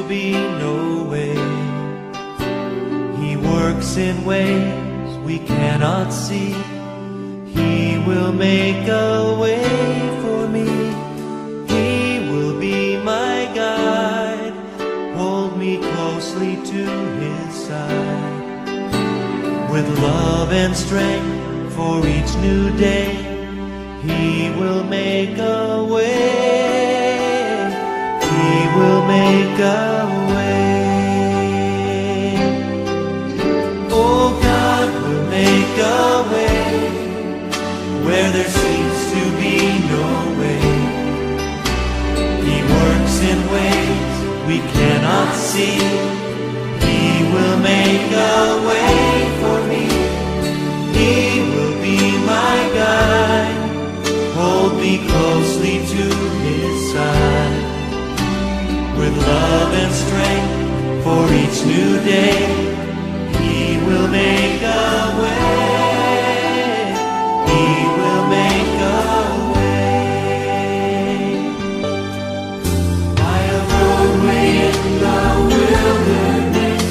be no way. He works in ways we cannot see. He will make a way for me. He will be my guide, hold me closely to His side. With love and strength for each new day, He will make a way. He will make a way. Oh, God will make a way where there seems to be no way. He works in ways we cannot see. He will make a way for me. He will be my guide, hold me closely to His side. With love and strength for each new day, He will make a way. He will make a way. By a roadway in the wilderness,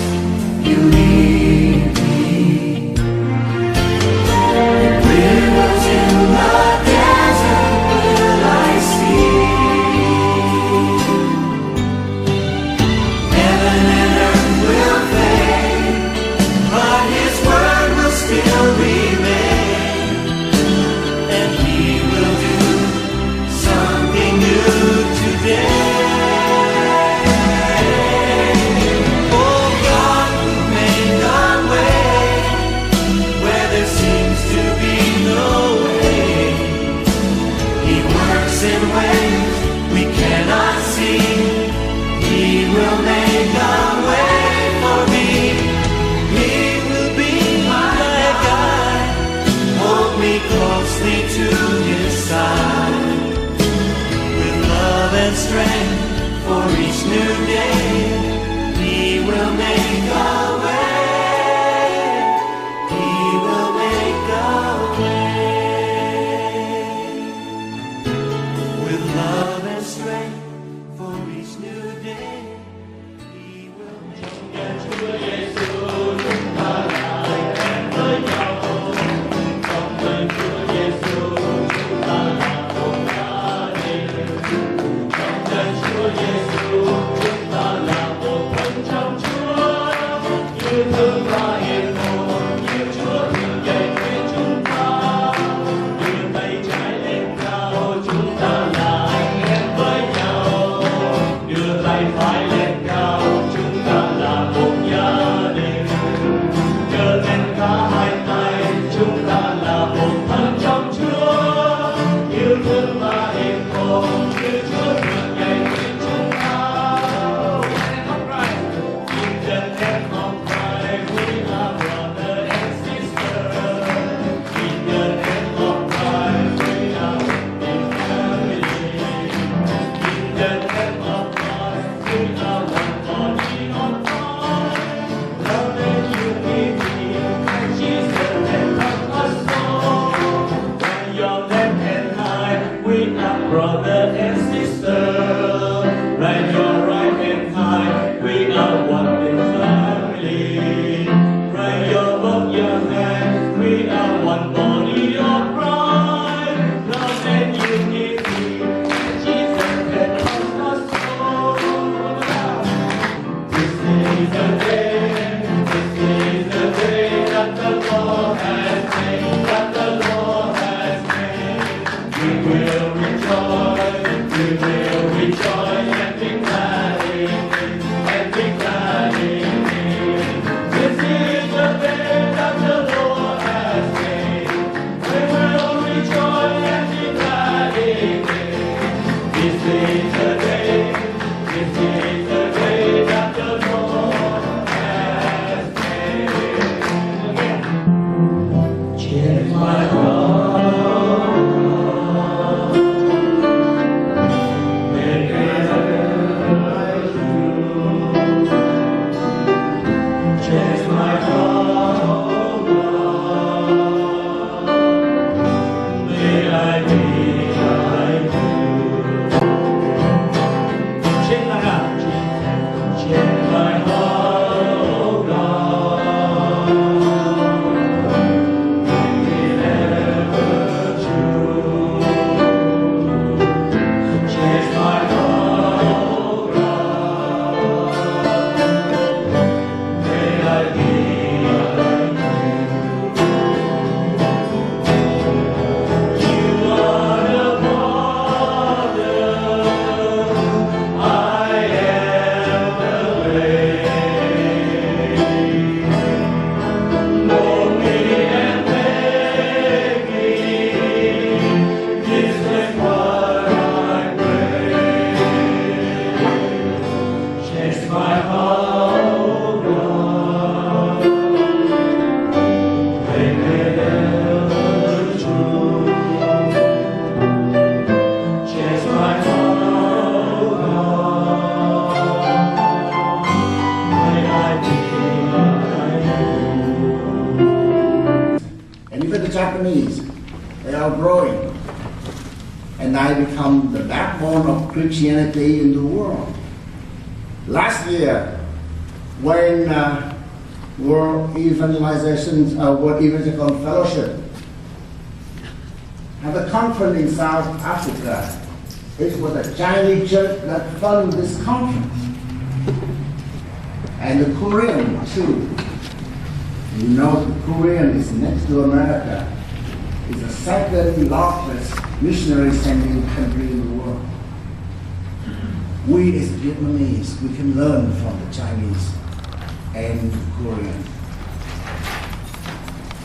You lead me. And rivers in the desert will I see. Heaven and earth will fade, but His word will still remain. And He will do something new today. Oh, God will make a way where there seems to be no way. He works in ways we cannot see. He will make a way for me. He will be my guide, hold me closely to His side. With love and strength for each new day, He will make a way. He will make a way. With love and strength for each new day, He will make a way. Brother and sister, right your right hand high, we are one big family. Right your both your hands, we are one body of Christ. Love and unity, Jesus had us all. This is the day that the Lord has made, that the Lord has made. We will rejoice. growing. And I become the backbone of Christianity in the world. Last year, when World Evangelical Fellowship had a conference in South Africa, it was a Chinese church that funded this conference. And the Korean too. You know, the Korean is next to America. It's the second largest missionary sending country in the world. We as Vietnamese, we can learn from the Chinese and the Korean.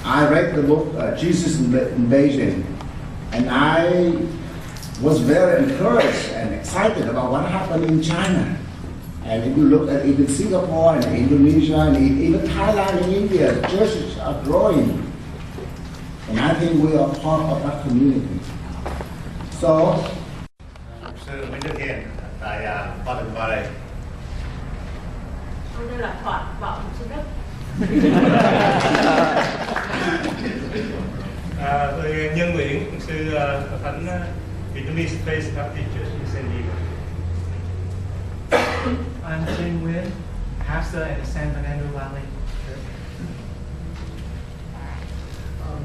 I read the book Jesus in Beijing, and I was very encouraged and excited about what happened in China. And if you look at even Singapore and Indonesia and even Thailand and India, churches are growing. And I think we are part of that community. So, Sư Nguyễn Đức Hiền tại Phan Đình Ba đây. Tôi đây là Thuận, vợ của sư Đức. Tôi nhân nguyện sư Thánh Vietnamese Faith Baptist Church in San Diego. I'm Jim Nguyen, pastor at the San Fernando Valley Church.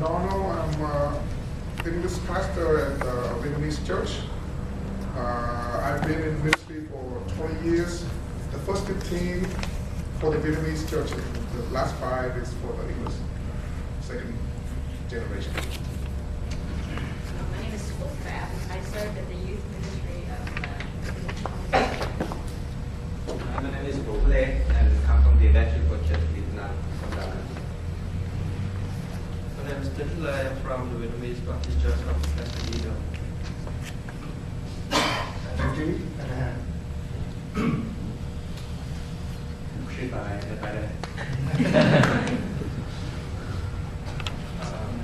Donald, I'm English pastor at Vietnamese Church. I've been in ministry for 20 years. The first 15 for the Vietnamese church, and the last 5 is for the English second generation. My name is Wolfcraft. I served at the youth ministry of My name is Vũ Lê and come from the Evangelical Church Vietnam from Dallas. My name is Tấn Lê from the Vietnamese Baptist Church of Pasadena. Sư tại đây.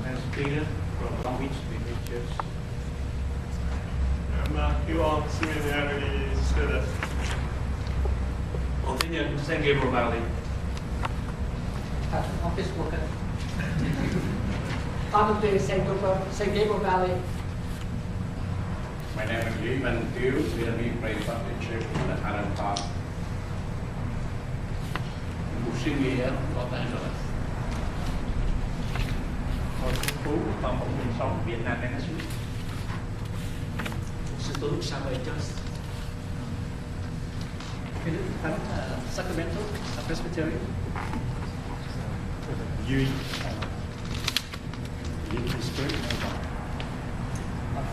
I'm Peter from Long Beach Vietnamese Church. I'm Huong Seminary student. Con Thế Nhân, San Gabriel Valley. Office worker. Father de San Gabriel Valley. My name is Lý Văn Tiếu, Vietnamese Faith Baptist Church in the Highland Park. Mục sư Nghĩa, Los Angeles. Con Sư Phú, Toàn Bộ Mình Sống, Việt Nam Ministry. Sư Tuấn, Samuel Just. Philip Thánh Sacramento Presbyterian. Duy.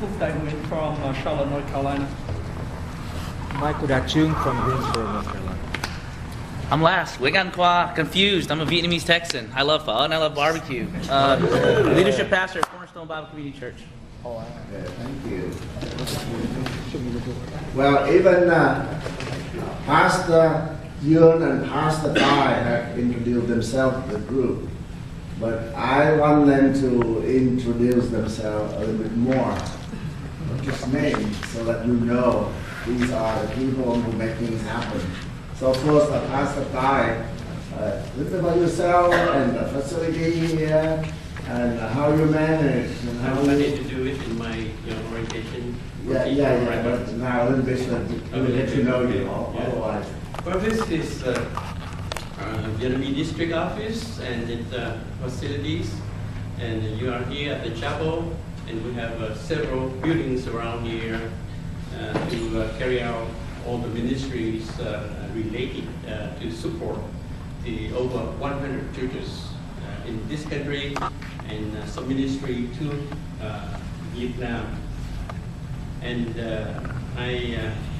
Phúc Đại Nguyễn from Charlotte, North Carolina. Michael Da Chung from Greensboro, North Carolina. I'm last. We got confused. I'm a Vietnamese Texan. I love pho and I love barbecue. Leadership pastor at Cornerstone Bible Community Church. yeah, thank you. Well, even Pastor Yun and Pastor Dai have introduced themselves to the group, but I want them to introduce themselves a little bit more. Just name so that you know these are the people who make things happen. So first, Pastor Dai, a little bit about yourself and the facility here, and how you manage, and how I need to do it in my orientation. yeah, but now a little bit so we'll let you know otherwise. Well, this is Vietnamese district office and facilities, and you are here at the chapel, and we have several buildings around here to carry out all the ministries related to support the over 100 churches in this country, and some ministry to Vietnam. And I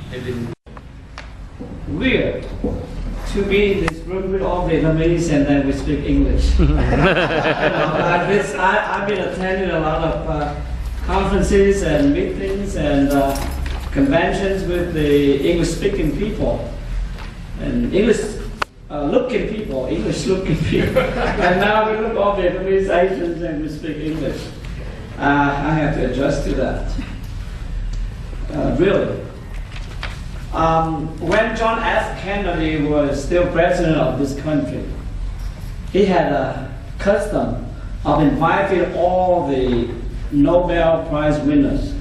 have been Weird to be in this room with all Vietnamese and then we speak English. I've been attending a lot of conferences and meetings and conventions with the English-speaking people and English-looking people. And now we look all Vietnamese Asians and we speak English. I have to adjust to that. Really. When John F. Kennedy was still president of this country, he had a custom of inviting all the Nobel Prize winners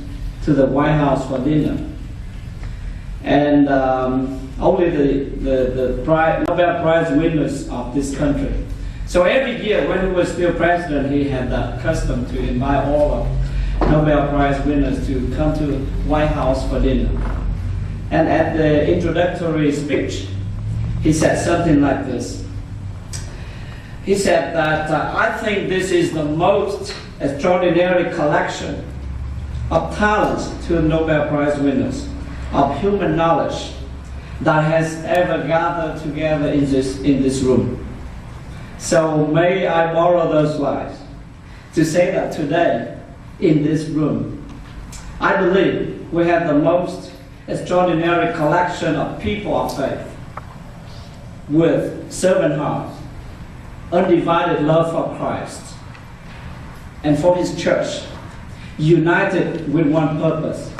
to the White House for dinner. And only the Nobel Prize winners of this country. So every year when he was still president, he had the custom to invite all of Nobel Prize winners to come to White House for dinner. And at the introductory speech, he said something like this. He said that I think this is the most extraordinary collection of talents to Nobel Prize winners, of human knowledge that has ever gathered together in this room. So may I borrow those slides to say that today in this room, I believe we have the most extraordinary collection of people of faith with servant hearts, undivided love for Christ and for His church, united with one purpose,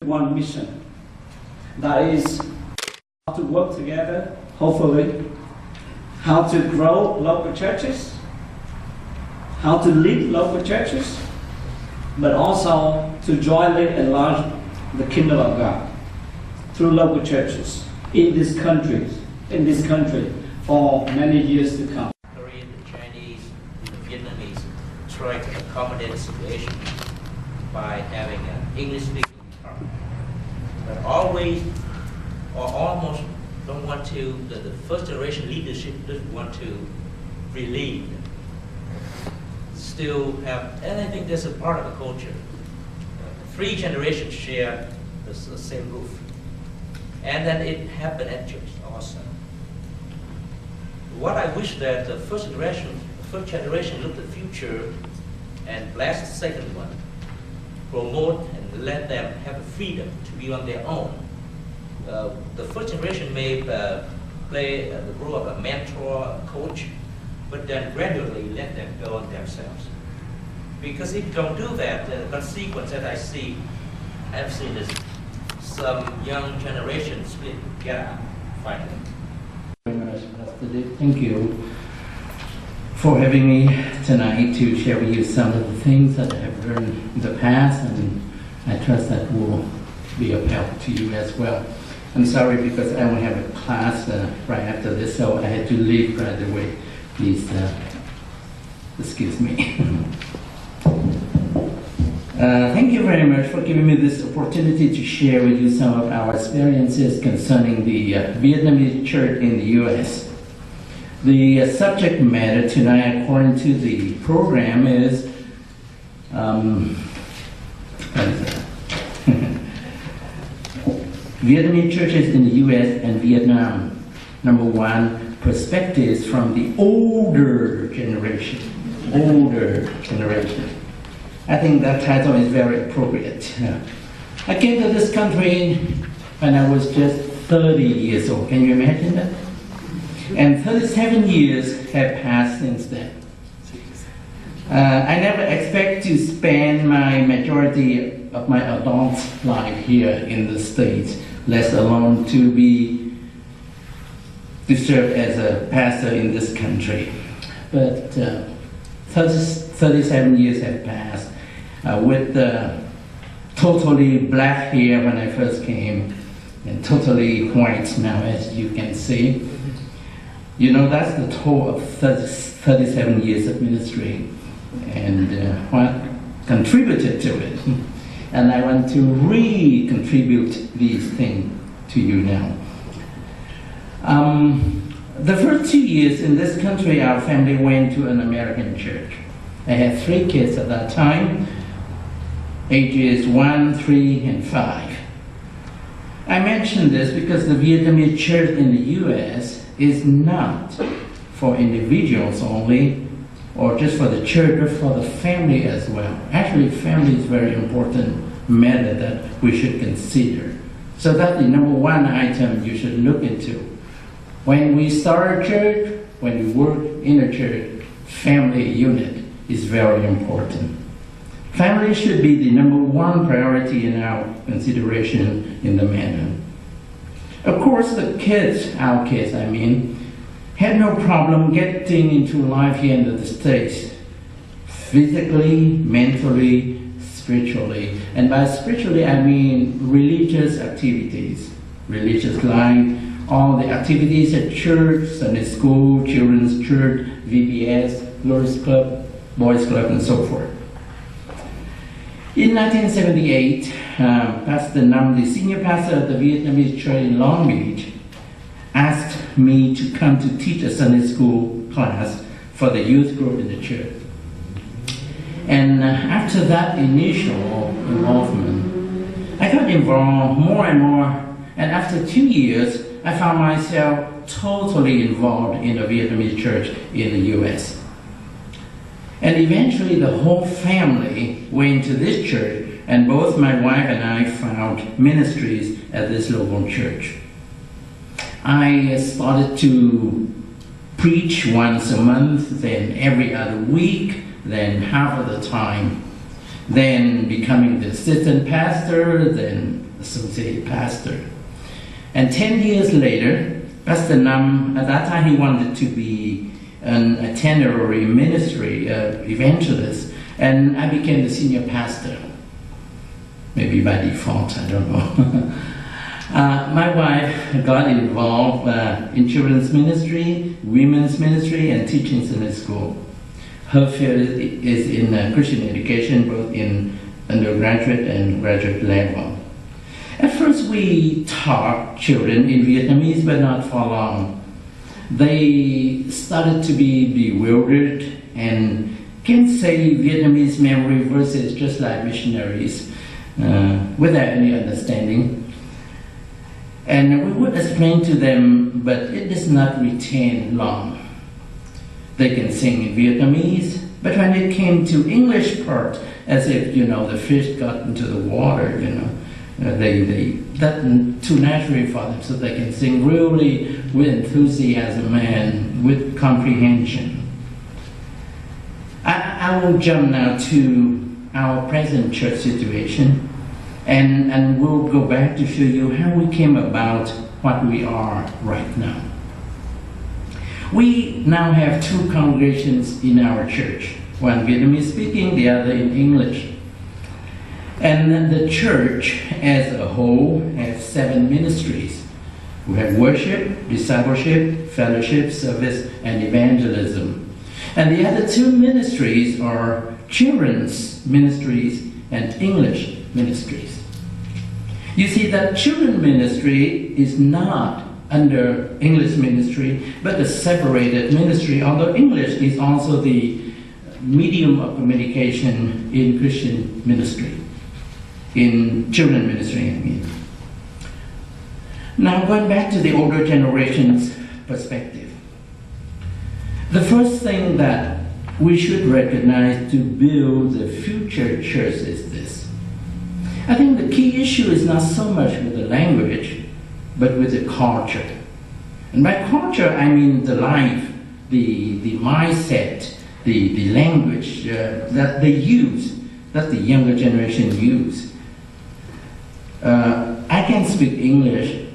one mission. That is how to work together, hopefully, how to grow local churches, how to lead local churches, but also to jointly enlarge the kingdom of God through local churches in this country for many years to come. Korean, the Chinese, the Vietnamese try to accommodate the situation by having an English-speaking department, but always or almost don't want to, the first generation leadership doesn't want to relieve them. Still have, and I think that's a part of the culture. 3 generations share the same roof. And then it happened at church also. What I wish that the first generation look at the future and bless the second one, promote and let them have the freedom to be on their own. The first generation may play the role of a mentor, a coach, but then gradually let them go on themselves. Because if you don't do that, the consequence that I've seen is some young generation split, get out, finally. Very much, Pastor Dick. Thank you for having me tonight to share with you some of the things that I have learned in the past, and I trust that will be of help to you as well. I'm sorry because I will have a class right after this, so I had to leave right away. Please excuse me. Thank you very much for giving me this opportunity to share with you some of our experiences concerning the Vietnamese church in the U.S. The subject matter tonight, according to the program, is Vietnamese churches in the U.S. and Vietnam. Number 1, perspectives from the older generation. I think that title is very appropriate. I came to this country when I was just 30 years old. Can you imagine that? And 37 years have passed since then. I never expect to spend my majority of my adult life here in the States, let alone to serve as a pastor in this country. But 37 years have passed with totally black hair when I first came and totally white now, as you can see. You know, that's the toll of 37 years of ministry and what contributed to it. And I want to re-contribute these things to you now. The first 2 years in this country, our family went to an American church. I had 3 kids at that time, ages 1, 3, and 5. I mention this because the Vietnamese church in the U.S. is not for individuals only, or just for the church, but for the family as well. Actually, family is a very important matter that we should consider. So that's the number 1 item you should look into. When we start a church, when we work in a church, family unit is very important. Family should be the number 1 priority in our consideration in the matter. Of course, the kids, our kids, had no problem getting into life here in the States, physically, mentally, spiritually. And by spiritually, I mean religious activities, religious life, all the activities at church, Sunday school, children's church, VBS, Girls Club, Boys Club, and so forth. In 1978, Pastor Nam, the senior pastor of the Vietnamese church in Long Beach, asked me to come to teach a Sunday school class for the youth group in the church. And after that initial involvement, I got involved more and more, and after 2 years, I found myself totally involved in the Vietnamese church in the US. And eventually the whole family went to this church, and both my wife and I found ministries at this local church. I started to preach once a month, then every other week, then half of the time, then becoming the assistant pastor, then associate pastor. And 10 years later, Pastor Nam, at that time he wanted to be a temporary ministry evangelist, and I became the senior pastor. Maybe by default, I don't know. My wife got involved in children's ministry, women's ministry, and teaching Sunday school. Her field is in Christian education, both in undergraduate and graduate level. At first we taught children in Vietnamese, but not for long. They started to be bewildered and can't say Vietnamese memory verses just like missionaries without any understanding. And we would explain to them, but it does not retain long. They can sing in Vietnamese, but when it came to English part, as if, the fish got into the water, that's too natural for them, so they can sing really with enthusiasm and with comprehension. I will jump now to our present church situation, and we'll go back to show you how we came about what we are right now. We now have two congregations in our church, one Vietnamese speaking, the other in English. And then the church as a whole has 7 ministries. We have worship, discipleship, fellowship, service, and evangelism. And the other 2 ministries are children's ministries and English ministries. You see that children's ministry is not under English ministry, but a separated ministry, although English is also the medium of communication in Christian ministry. In children ministry, I mean. Now, going back to the older generation's perspective. The first thing that we should recognize to build the future church is this. I think the key issue is not so much with the language, but with the culture. And by culture, I mean the life, the mindset, the language that they use, that the younger generation use. I can speak English,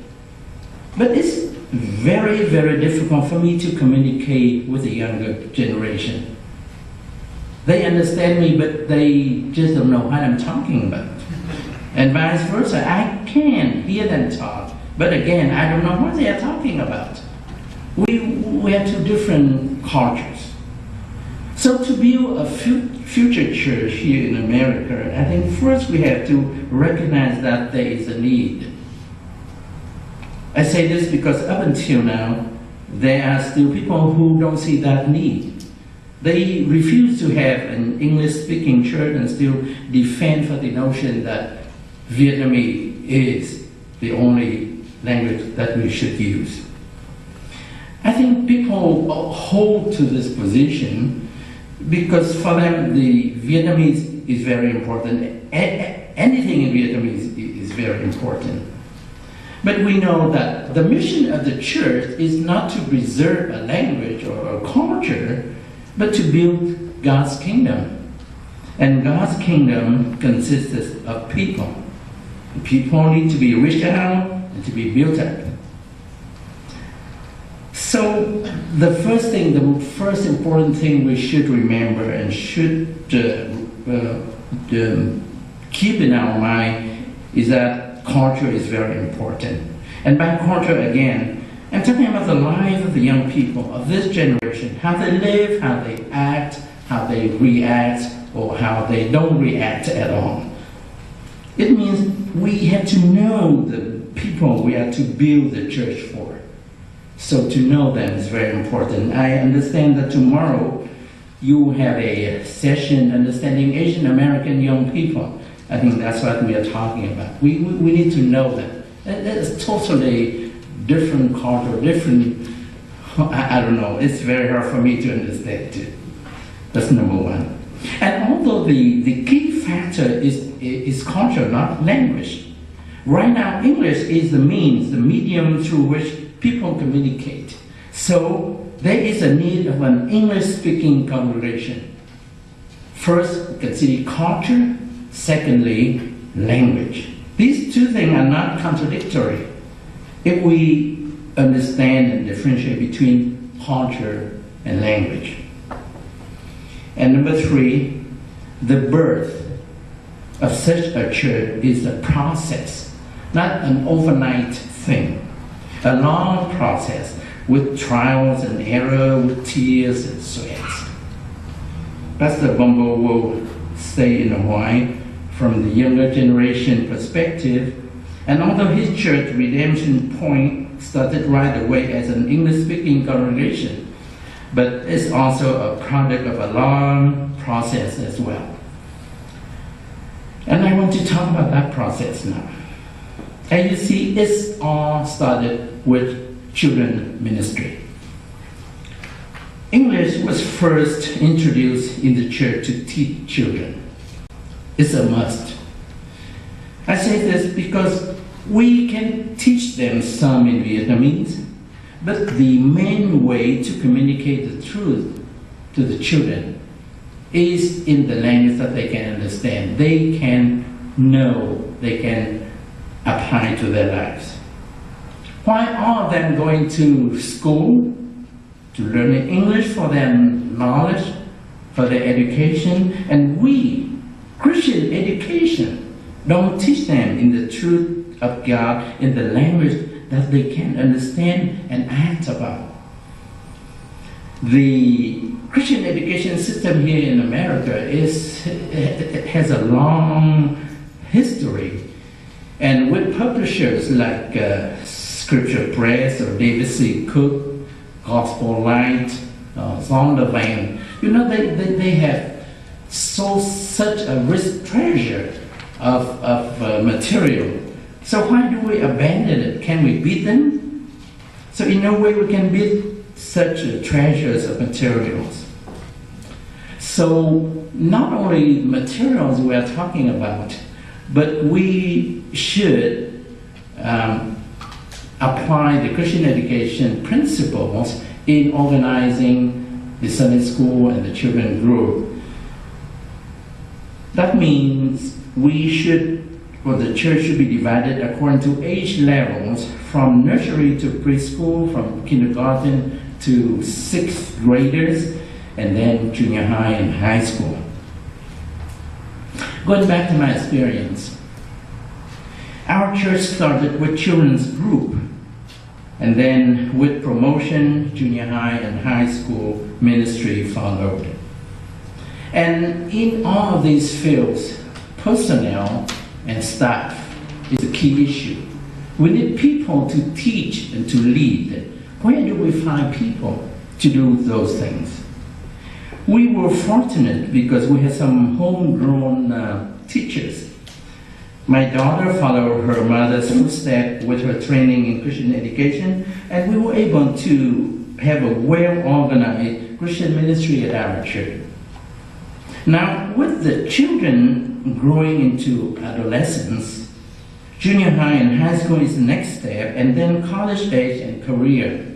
but it's very, very difficult for me to communicate with the younger generation. They understand me, but they just don't know what I'm talking about. And vice versa, I can hear them talk, but again, I don't know what they are talking about. We have 2 different cultures. So to build a future church here in America, I think first we have to recognize that there is a need. I say this because up until now, there are still people who don't see that need. They refuse to have an English-speaking church and still defend for the notion that Vietnamese is the only language that we should use. I think people hold to this position because for them the Vietnamese is very important. Anything in Vietnamese is very important. But we know that the mission of the church is not to preserve a language or a culture, but to build God's kingdom. And God's kingdom consists of people. People need to be reached out and to be built up. So the first important thing we should remember and should keep in our mind is that culture is very important. And by culture, again, I'm talking about the lives of the young people of this generation, how they live, how they act, how they react, or how they don't react at all. It means we have to know the people we are to build the church for. So to know them is very important. I understand that tomorrow you have a session understanding Asian American young people. I think that's what we are talking about. We need to know them. That is totally different culture, different, I don't know, it's very hard for me to understand too. That's number one. And although the key factor is culture, not language. Right now, English is the means, the medium through which people communicate. So there is a need of an English-speaking congregation. First, consider culture. Secondly, language. These two things are not contradictory if we understand and differentiate between culture and language. And number three, the birth of such a church is a process, not an overnight thing. A long process with trials and error, with tears and sweats. Pastor Bumble will say in Hawaii, from the younger generation perspective, and although his church, Redemption Point, started right away as an English-speaking congregation, but it's also a product of a long process as well. And I want to talk about that process now. And you see, it's all started with children ministry. English was first introduced in the church to teach children. It's a must. I say this because we can teach them some in Vietnamese, but the main way to communicate the truth to the children is in the language that they can understand. They can know, they can apply to their lives. Why are them going to school to learn English for their knowledge, for their education? And we, Christian education, don't teach them in the truth of God in the language that they can understand and act about. The Christian education system here in America has a long history, and with publishers like Scripture Press or David C. Cook, Gospel Light, Zondervan, they have such a rich treasure of material. So why do we abandon it? Can we beat them? So in no way we can beat such treasures of materials. So not only materials we are talking about, but we should apply the Christian education principles in organizing the Sunday school and the children group. That means the church should be divided according to age levels, from nursery to preschool, from kindergarten to 6th graders, and then junior high and high school. Going back to my experience, our church started with children's group, and then with promotion, junior high and high school ministry followed. And in all of these fields, personnel and staff is a key issue. We need people to teach and to lead. Where do we find people to do those things? We were fortunate because we had some homegrown teachers. My daughter followed her mother's footsteps with her training in Christian education, and we were able to have a well-organized Christian ministry at our church. Now, with the children growing into adolescence, junior high and high school is the next step, and then college age and career.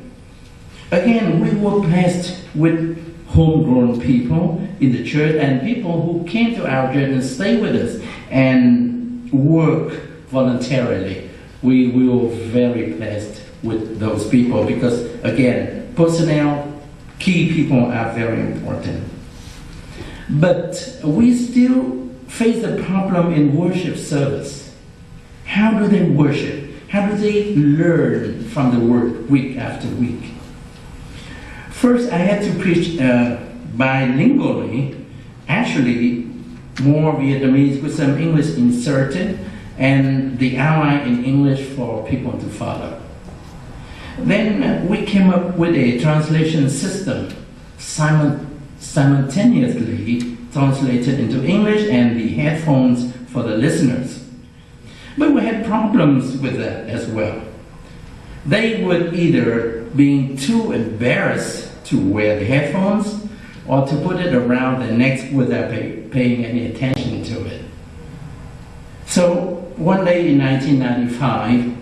Again, we were blessed with homegrown people in the church and people who came to our church and stayed with us and work voluntarily. We were very blessed with those people because, again, personnel, key people are very important. But we still face a problem in worship service. How do they worship? How do they learn from the word week after week? First, I had to preach bilingually, actually more Vietnamese with some English inserted, and the outline in English for people to follow. Then we came up with a translation system, simultaneously translated into English and the headphones for the listeners. But we had problems with that as well. They would either be too embarrassed to wear the headphones or to put it around their necks without paying any attention to it. So one day in 1995,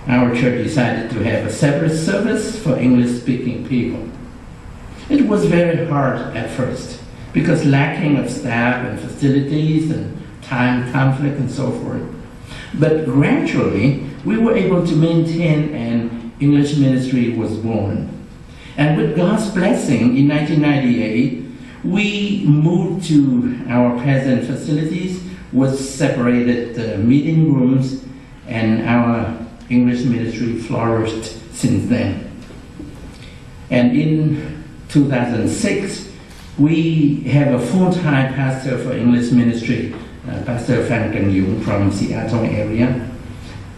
our church decided to have a separate service for English-speaking people. It was very hard at first because lacking of staff and facilities and time conflict and so forth. But gradually, we were able to maintain an English ministry was born. And with God's blessing, in 1998, we moved to our present facilities with separated meeting rooms, and our English ministry flourished since then. And in 2006, we have a full-time pastor for English ministry, Pastor Phan Cang Yung from Seattle area.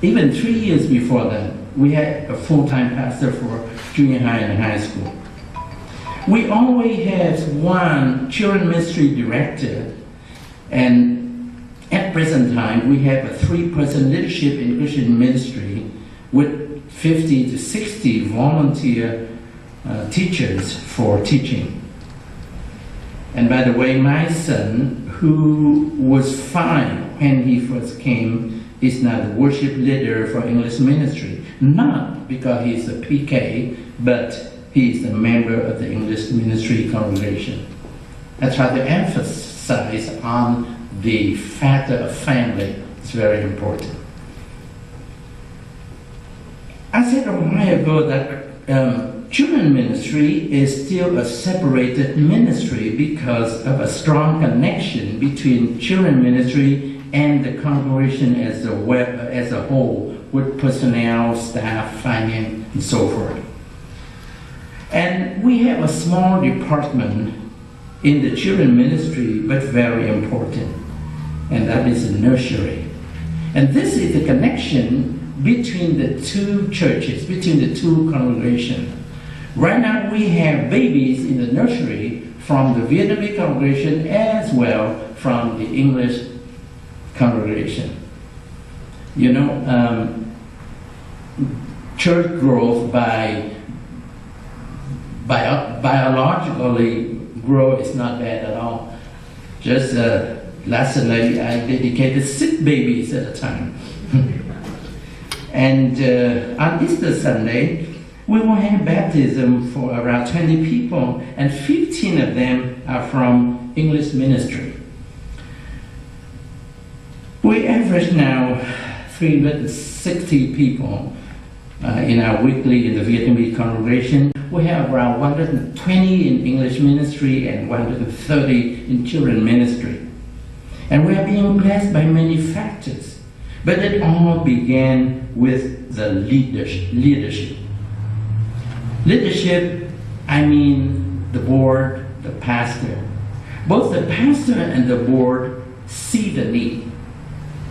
Even 3 years before that, we had a full-time pastor for junior high and high school. We always have one children ministry director, and at present time, we have a 3-person leadership in Christian ministry with 50 to 60 volunteer teachers for teaching. And by the way, my son, who was 5 when he first came, is now the worship leader for English ministry. Not because he's a PK, but he is a member of the English ministry congregation. I try to emphasize on the factor of family. It's very important. I said a while ago that children ministry is still a separated ministry because of a strong connection between children ministry and the congregation as a whole, with personnel, staff, finance, and so forth. And we have a small department in the children ministry, but very important, and that is the nursery. And this is the connection between the two churches, between the two congregations. Right now we have babies in the nursery from the Vietnamese congregation as well from the English congregation. You know, church growth biologically growth is not bad at all. Just last Sunday I dedicated 6 babies at a time. And on Easter Sunday, we will have baptism for around 20 people, and 15 of them are from English ministry. We average now 360 people in our weekly in the Vietnamese congregation. We have around 120 in English ministry and 130 in children ministry. And we are being blessed by many factors. But it all began with the leadership. Leadership, I mean the board, the pastor. Both the pastor and the board see the need,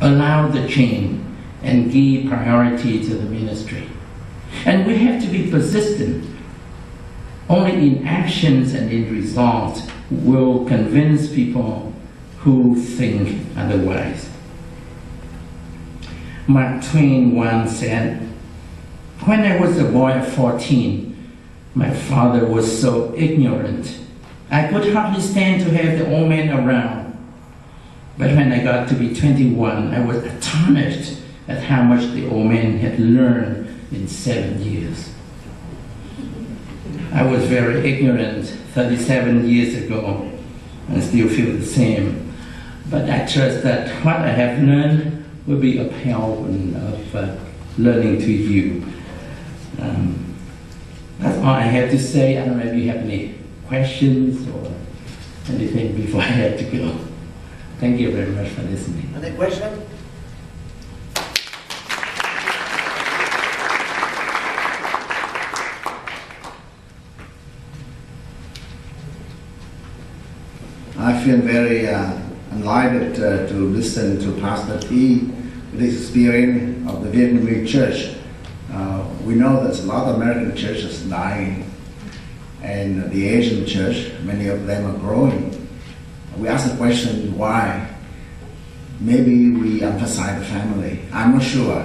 allow the change, and give priority to the ministry. And we have to be persistent. Only in actions and in results will convince people who think otherwise. Mark Twain once said, "When I was a boy of 14, my father was so ignorant, I could hardly stand to have the old man around. But when I got to be 21, I was astonished at how much the old man had learned in 7 years." I was very ignorant 37 years ago and still feel the same. But I trust that what I have learned will be of help and of learning to you. That's all I have to say. I don't know if you have any questions or anything before I have to go. Thank you very much for listening. Any question? I feel very enlightened to listen to Pastor T with his experience of the Vietnamese church. We know there's a lot of American churches dying, and the Asian church, many of them are growing. We ask the question, why? Maybe we emphasize the family. I'm not sure,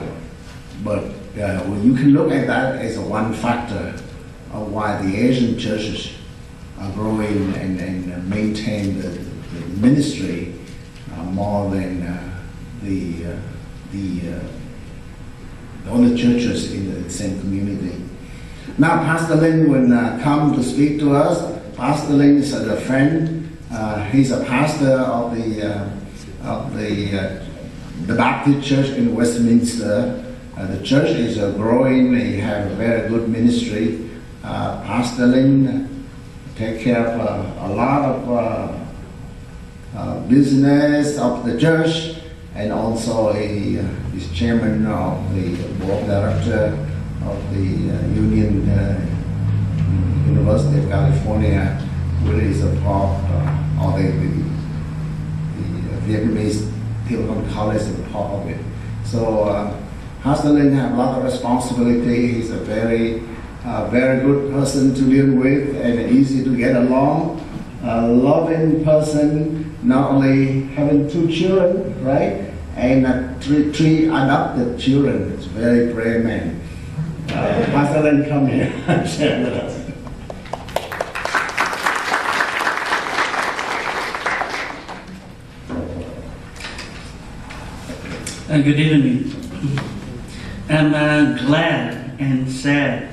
but you can look at that as one factor of why the Asian churches are growing and maintain the ministry more than the other churches in the same community. Now, Pastor Lin will come to speak to us. Pastor Lin is a friend. He's a pastor of the Baptist Church in Westminster. The church is growing. He has a very good ministry. Pastor Lin take care of a lot of business of the church, and also he is chairman of the board of director of the University of California, which is a part of the Vietnamese Theological College is a part of it. So Pastor Lin has a lot of responsibility. He's a very good person to deal with and easy to get along. A loving person, not only having 2 children, right? And three adopted children. It's a very brave man. Pastor Lin, come here and share with us. Good evening. I'm glad and sad.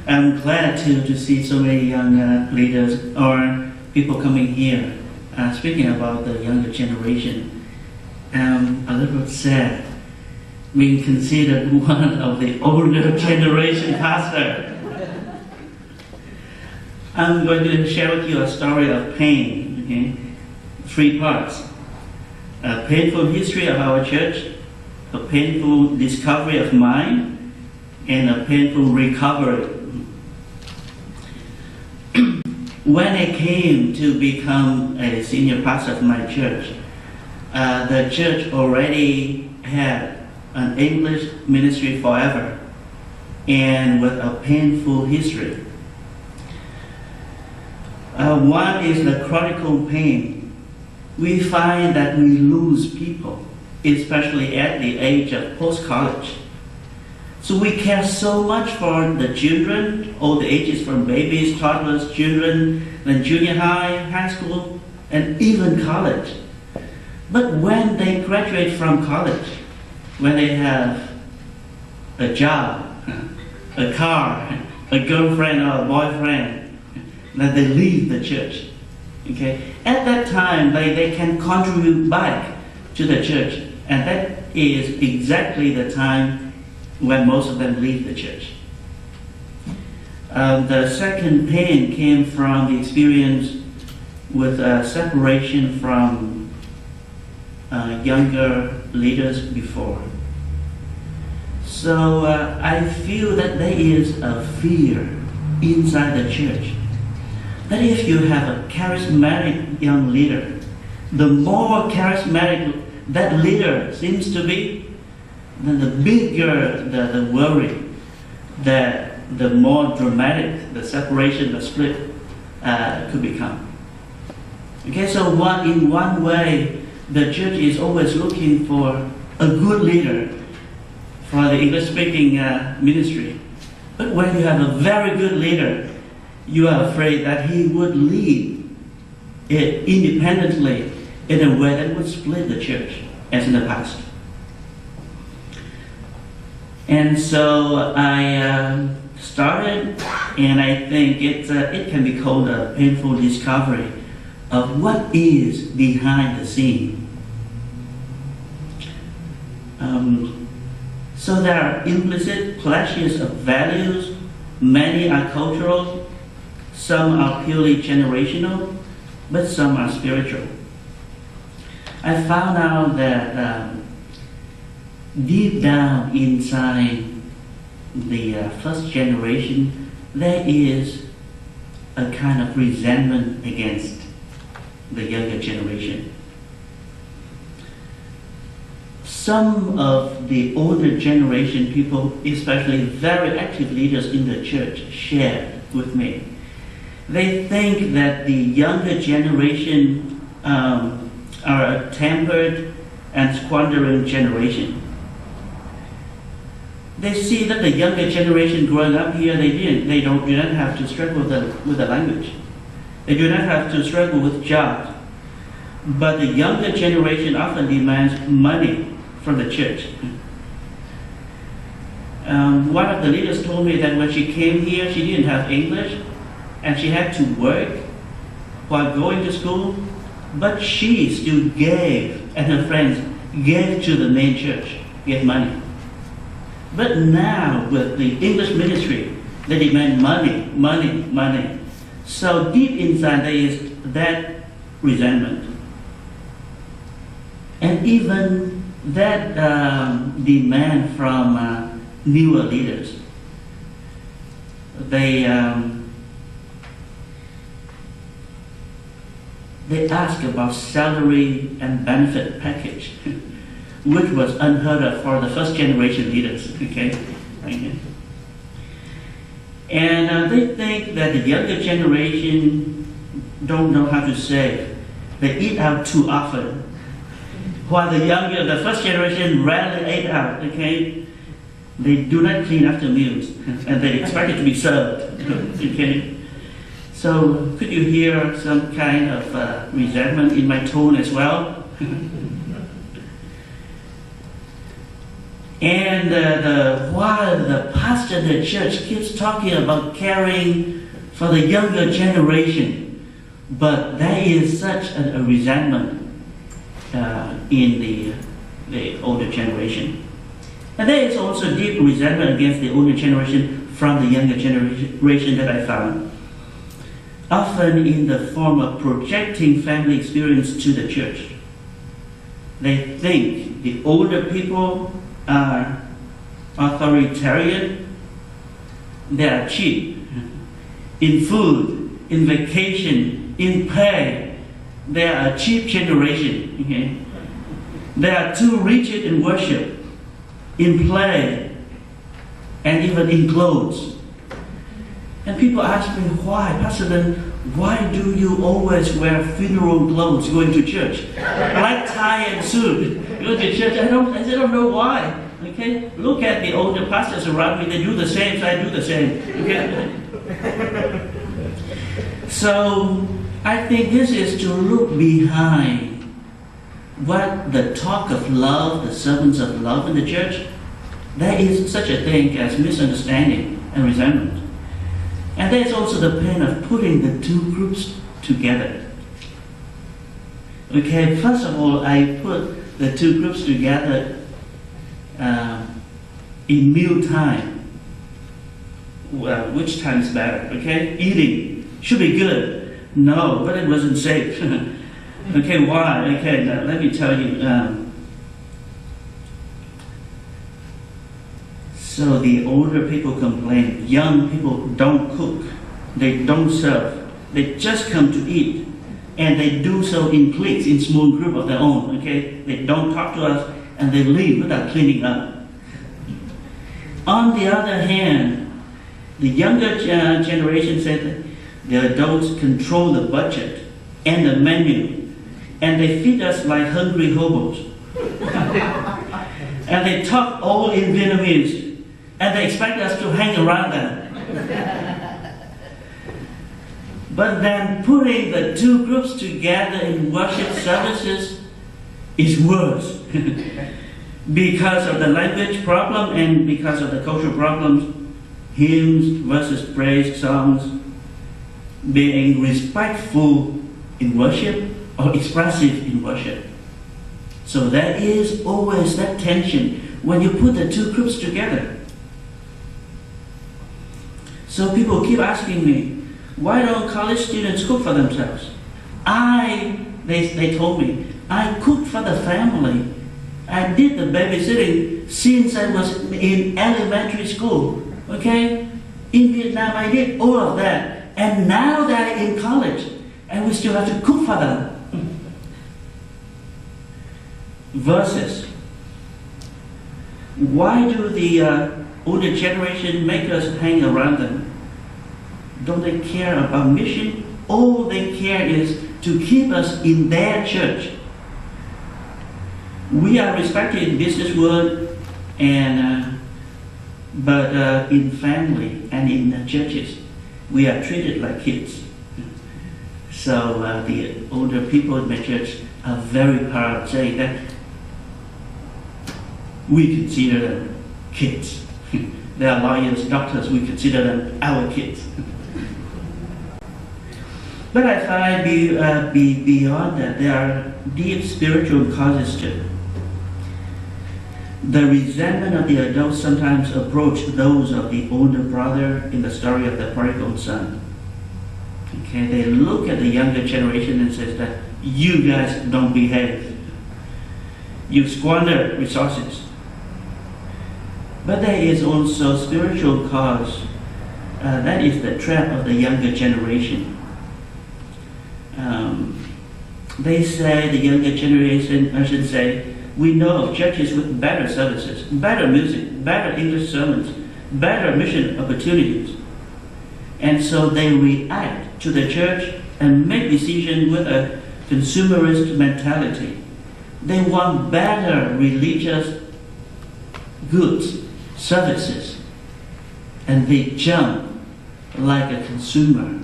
I'm glad to see so many young leaders or people coming here speaking about the younger generation. I'm a little sad being considered one of the older generation pastor. I'm going to share with you a story of pain, okay? 3 parts. A painful history of our church, a painful discovery of mine, and a painful recovery. When I came to become a senior pastor of my church, the church already had an English ministry forever and with a painful history. One is the chronic pain. We find that we lose people, especially at the age of post-college. So we care so much for the children, all the ages from babies, toddlers, children, then junior high, high school, and even college. But when they graduate from college, when they have a job, a car, a girlfriend or a boyfriend, then they leave the church. Okay? At that time, they can contribute back to the church, and that is exactly the time when most of them leave the church. The second pain came from the experience with separation from younger leaders before. So I feel that there is a fear inside the church that if you have a charismatic young leader, the more charismatic that leader seems to be, then the bigger the worry, that the more dramatic the separation, the split could become. Okay, so in one way, the church is always looking for a good leader for the English-speaking ministry. But when you have a very good leader, you are afraid that he would lead it independently in a way that would split the church, as in the past. And so I started, and I think it can be called a painful discovery of what is behind the scene. So there are implicit clashes of values. Many are cultural, some are purely generational, but some are spiritual. I found out that deep down inside the first generation, there is a kind of resentment against the younger generation. Some of the older generation people, especially very active leaders in the church, shared with me. They think that the younger generation are a tempered and squandering generation. They see that the younger generation growing up here, they do not have to struggle with the language. They do not have to struggle with jobs. But the younger generation often demands money from the church. One of the leaders told me that when she came here, she didn't have English, and she had to work while going to school, but she still gave, and her friends gave to the main church, gave money. But now, with the English ministry, they demand money, money, money. So deep inside there is that resentment. And even that demand from newer leaders. They ask about salary and benefit package, which was unheard of for the first generation leaders. Okay. And they think that the younger generation don't know how to save. They eat out too often, while the first generation rarely ate out. Okay. They do not clean after meals, and they expect it to be served. Okay. So could you hear some kind of resentment in my tone as well? And while the pastor in the church keeps talking about caring for the younger generation, but there is such a resentment in the older generation. And there is also deep resentment against the older generation from the younger generation that I found, often in the form of projecting family experience to the church. They think the older people are authoritarian, they are cheap in food, in vacation, in pay. They are a cheap generation. Okay? They are too rigid in worship, in play, and even in clothes. And people ask me, why, Pastor Lin, why do you always wear funeral clothes going to church? Black tie and suit, go to church. I don't know why. Okay? Look at the older pastors around me, they do the same, so I do the same. Okay? So I think this is to look behind what the talk of love, the sermons of love in the church. There is such a thing as misunderstanding and resentment. And there's also the pain of putting the two groups together. Okay, first of all, I put the two groups together in meal time. Well, which time is better? Okay, eating should be good. No, but it wasn't safe. Okay, why? Okay, now let me tell you. So the older people complain, young people don't cook, they don't serve, they just come to eat, and they do so in cliques, in small group of their own. Okay, they don't talk to us, and they leave without cleaning up. On the other hand, the younger generation said that the adults control the budget and the menu, and they feed us like hungry hobos. And they talk all in Vietnamese, and they expect us to hang around them. But then putting the two groups together in worship services is worse. Because of the language problem and because of the cultural problems, hymns versus praise songs, being respectful in worship or expressive in worship. So there is always that tension when you put the two groups together. So people keep asking me, why don't college students cook for themselves? They told me, I cooked for the family. I did the babysitting since I was in elementary school. Okay? In Vietnam, I did all of that. And now they're in college, and we still have to cook for them. Versus, why do the older generation make us hang around them? Don't they care about mission? All they care is to keep us in their church. We are respected in business world, and but in family and in churches, we are treated like kids. So the older people in my church are very proud, saying that we consider them kids. They are lawyers, doctors, we consider them our kids. But I find beyond that, there are deep spiritual causes too. The resentment of the adults sometimes approach those of the older brother in the story of the prodigal son. Okay, they look at the younger generation and says that you guys don't behave. You squander resources. But there is also spiritual cause. That is the trap of the younger generation. They say, the younger generation, I should say, we know of churches with better services, better music, better English sermons, better mission opportunities. And so they react to the church and make decisions with a consumerist mentality. They want better religious goods, services, and they jump like a consumer,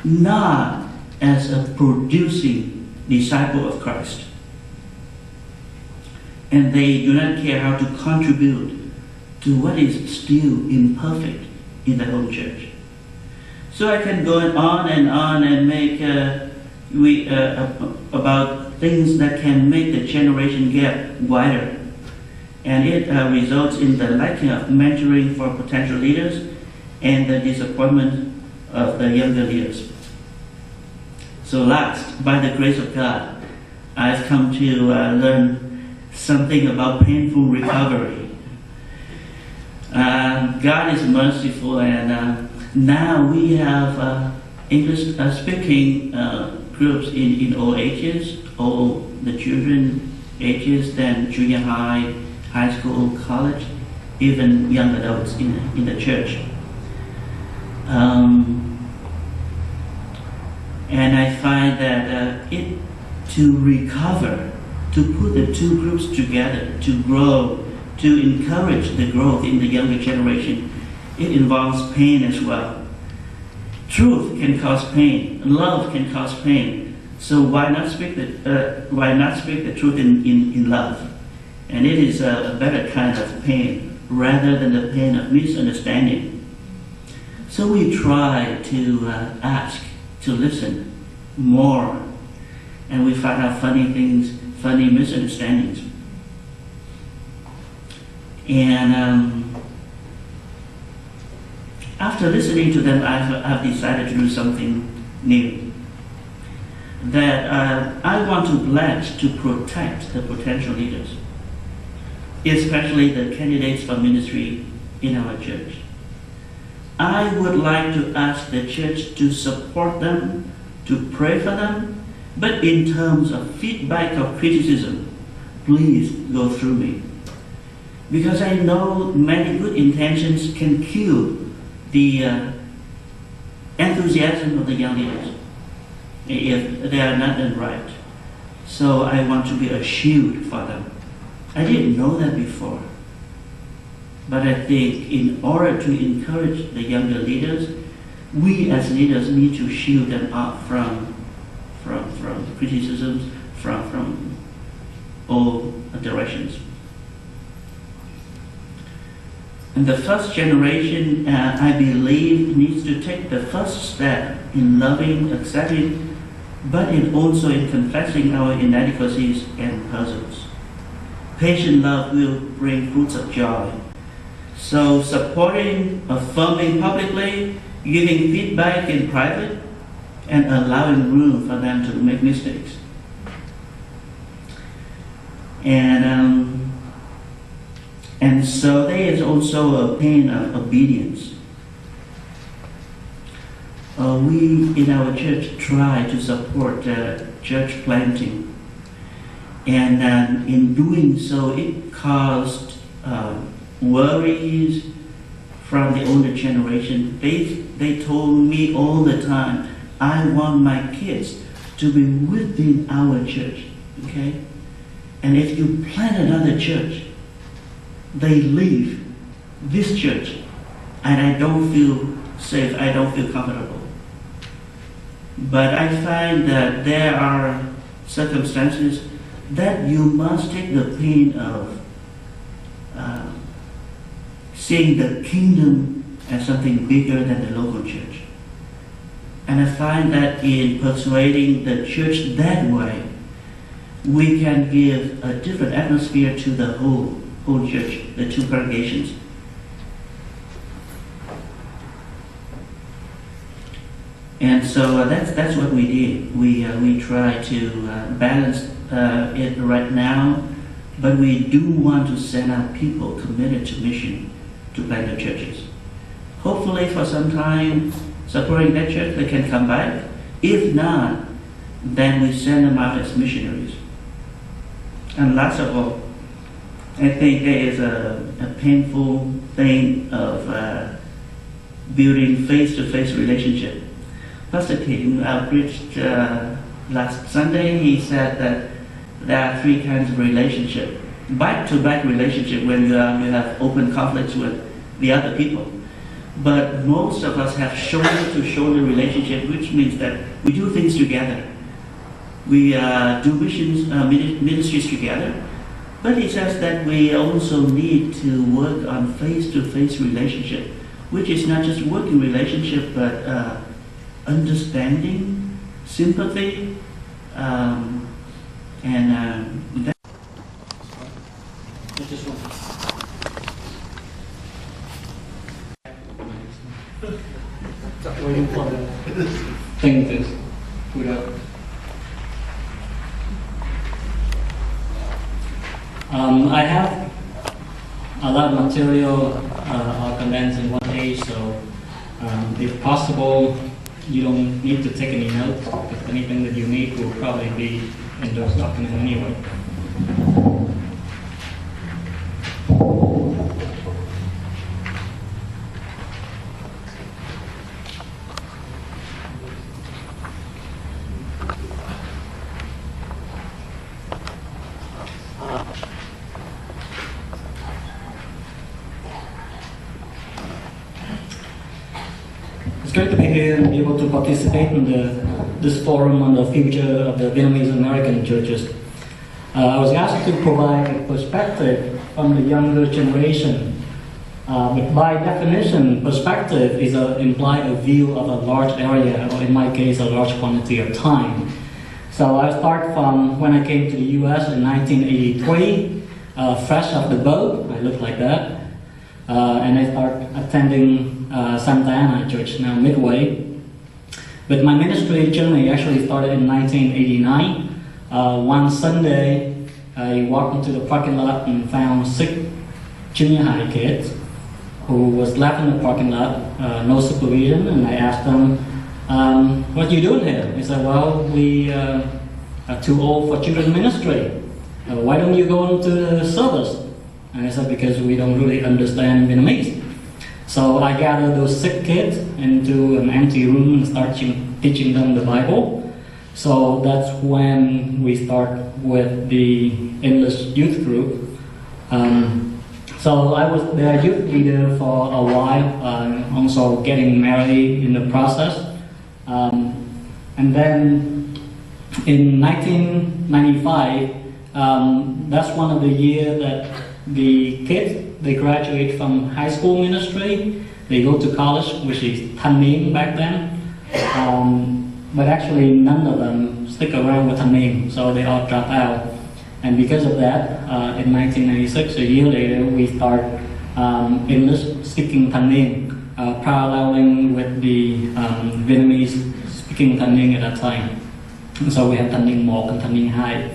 not as a producing disciple of Christ. And they do not care how to contribute to what is still imperfect in the home church. So I can go on and make about things that can make the generation gap wider. And it results in the lacking of mentoring for potential leaders and the disappointment of the younger leaders. So last, by the grace of God, I've come to learn something about painful recovery. God is merciful, and now we have English-speaking groups in all ages, all the children ages, then junior high, high school, college, even young adults in the church. And I find that to recover, to put the two groups together, to grow, to encourage the growth in the younger generation, it involves pain as well. Truth can cause pain, love can cause pain. So why not speak the truth in love? And it is a better kind of pain rather than the pain of misunderstanding. So we try to ask, to listen more, and we find out funny things, funny misunderstandings. And after listening to them, I've decided to do something new. That I want to pledge to protect the potential leaders, especially the candidates for ministry in our church. I would like to ask the church to support them, to pray for them, but in terms of feedback or criticism, please go through me. Because I know many good intentions can kill the enthusiasm of the young leaders if they are not done right. So I want to be a shield for them. I didn't know that before. But I think in order to encourage the younger leaders, we as leaders need to shield them up from criticisms, from all directions. And the first generation, I believe, needs to take the first step in loving, accepting, but also in confessing our inadequacies and puzzles. Patient love will bring fruits of joy. So supporting, affirming publicly, giving feedback in private, and allowing room for them to make mistakes. And so there is also a pain of obedience. We in our church try to support church planting, and in doing so, it caused worries from the older generation. They told me all the time, I want my kids to be within our church, okay? And if you plant another church, they leave this church, and I don't feel safe, I don't feel comfortable. But I find that there are circumstances that you must take the pain of seeing the kingdom as something bigger than the local church. And I find that in persuading the church that way, we can give a different atmosphere to the whole church, the two congregations. And so that's what we did. We try to balance it right now, but we do want to send out people committed to mission to plant the churches. Hopefully for some time, supporting that church, they can come back. If not, then we send them out as missionaries. And last of all, I think there is a painful thing of building face-to-face relationship. Pastor Kim preached last Sunday. He said that there are three kinds of relationship. Back-to-back relationship when you have open conflicts with the other people. But most of us have shoulder-to-shoulder relationship, which means that we do things together. We do missions, ministries together. But he says that we also need to work on face-to-face relationship, which is not just working relationship, but understanding, sympathy, and that. Waiting for the thing to put up. I have a lot of material all condensed in one page, so if possible, you don't need to take any notes, because anything that you need will probably be in those documents anyway. It's great to be here and be able to participate in this forum on the future of the Vietnamese American churches. I was asked to provide a perspective from the younger generation. But by definition, perspective is imply a view of a large area, or in my case, a large quantity of time. So I start from when I came to the US in 1983, fresh off the boat, I look like that. And I start attending Santa Ana Church, now Midway. But my ministry journey actually started in 1989. One Sunday, I walked into the parking lot and found 6 junior high kids who was left in the parking lot, no supervision, and I asked them, what are you doing here? They said, well, we are too old for children's ministry. Why don't you go into the service? And I said, because we don't really understand Vietnamese. So I gathered those 6 kids into an empty room and started teaching them the Bible. So that's when we start with the English youth group. So I was their youth leader for a while, also getting married in the process. And then in 1995, that's one of the years that the kids, they graduate from high school ministry, they go to college, which is Thanh Niên back then. But actually none of them stick around with Thanh Niên, so they all drop out. And because of that, in 1996, a year later, we start English speaking Thanh Niên, paralleling with the Vietnamese speaking Thanh Niên at that time. And so we have Thanh Niên 1 and Thanh Niên 2.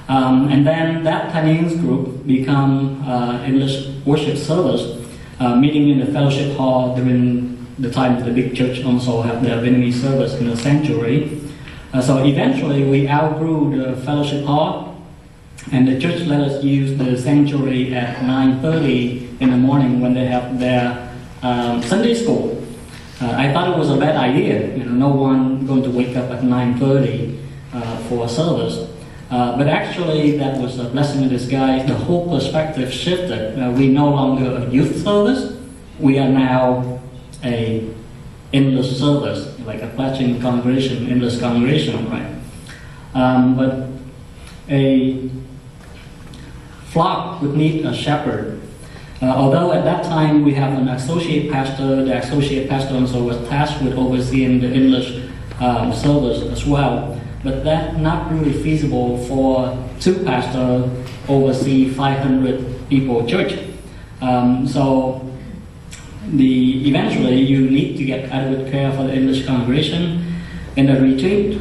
And then that Chinese group become English worship service, meeting in the fellowship hall during the time of the big church also have their Vietnamese service in the sanctuary. So eventually we outgrew the fellowship hall, and the church let us use the sanctuary at 9:30 in the morning when they have their Sunday school. I thought it was a bad idea. No one going to wake up at 9:30 for a service. But actually, that was a blessing in disguise. The whole perspective shifted. We no longer a youth service. We are now a English service, like a pledging congregation, English congregation, right? But a flock would need a shepherd. Although at that time we have an associate pastor, the associate pastor also was tasked with overseeing the English service as well. But that's not really feasible for two pastors oversee 500 people church. So eventually you need to get adequate care for the English congregation. In the retreat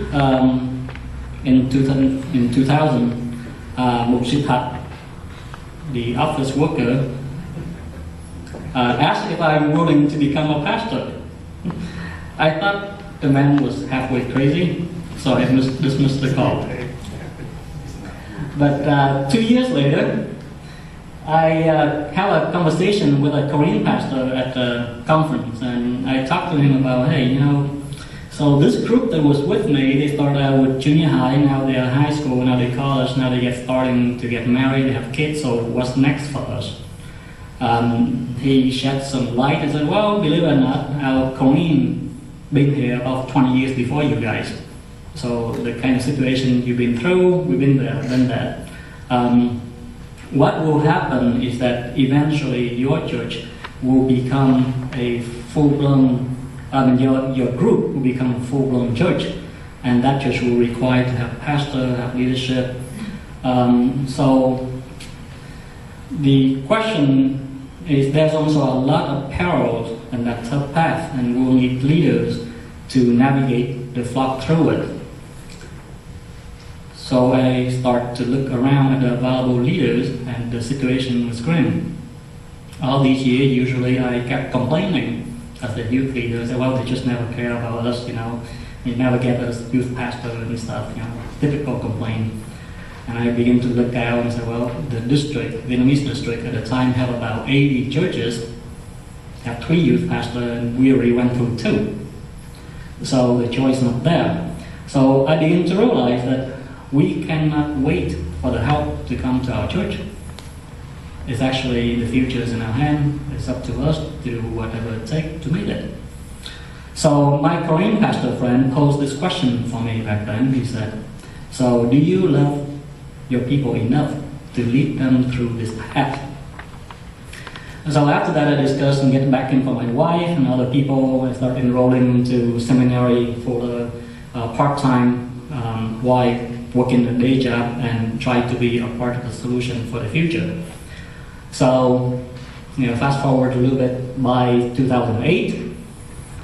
in 2000, Mục Sư Thật, the office worker, asked if I'm willing to become a pastor. I thought the man was halfway crazy, so I dismissed the call. But 2 years later, I had a conversation with a Korean pastor at the conference, and I talked to him about, hey, so this group that was with me, they started out with junior high, now they're high school, now they're college, now they're starting to get married, they have kids, so what's next for us? He shed some light and said, well, believe it or not, our Korean been here about 20 years before you guys. So the kind of situation you've been through, we've been there, done that. What will happen is that eventually your church will become a full-blown, your group will become a full-blown church, and that church will require to have pastor, have leadership. So the question is, there's also a lot of perils in that tough path, and we'll need leaders to navigate the flock through it. So I start to look around at the available leaders, and the situation was grim. All these years, usually I kept complaining as the youth leader. I said, well, they just never care about us, they never get us youth pastor and stuff, typical complaint. And I began to look out and say, well, the district, Vietnamese district at the time had about 80 churches, had 3 youth pastors, and we already went through 2. So the choice not there. So I began to realize that we cannot wait for the help to come to our church. It's actually, the future is in our hand. It's up to us to do whatever it takes to meet it. So my Korean pastor friend posed this question for me back then. He said, so do you love your people enough to lead them through this path? So after that, I discussed and getting back in for my wife and other people. I started enrolling into seminary for the part-time wife, working a day job, and try to be a part of the solution for the future. So, fast forward a little bit, by 2008,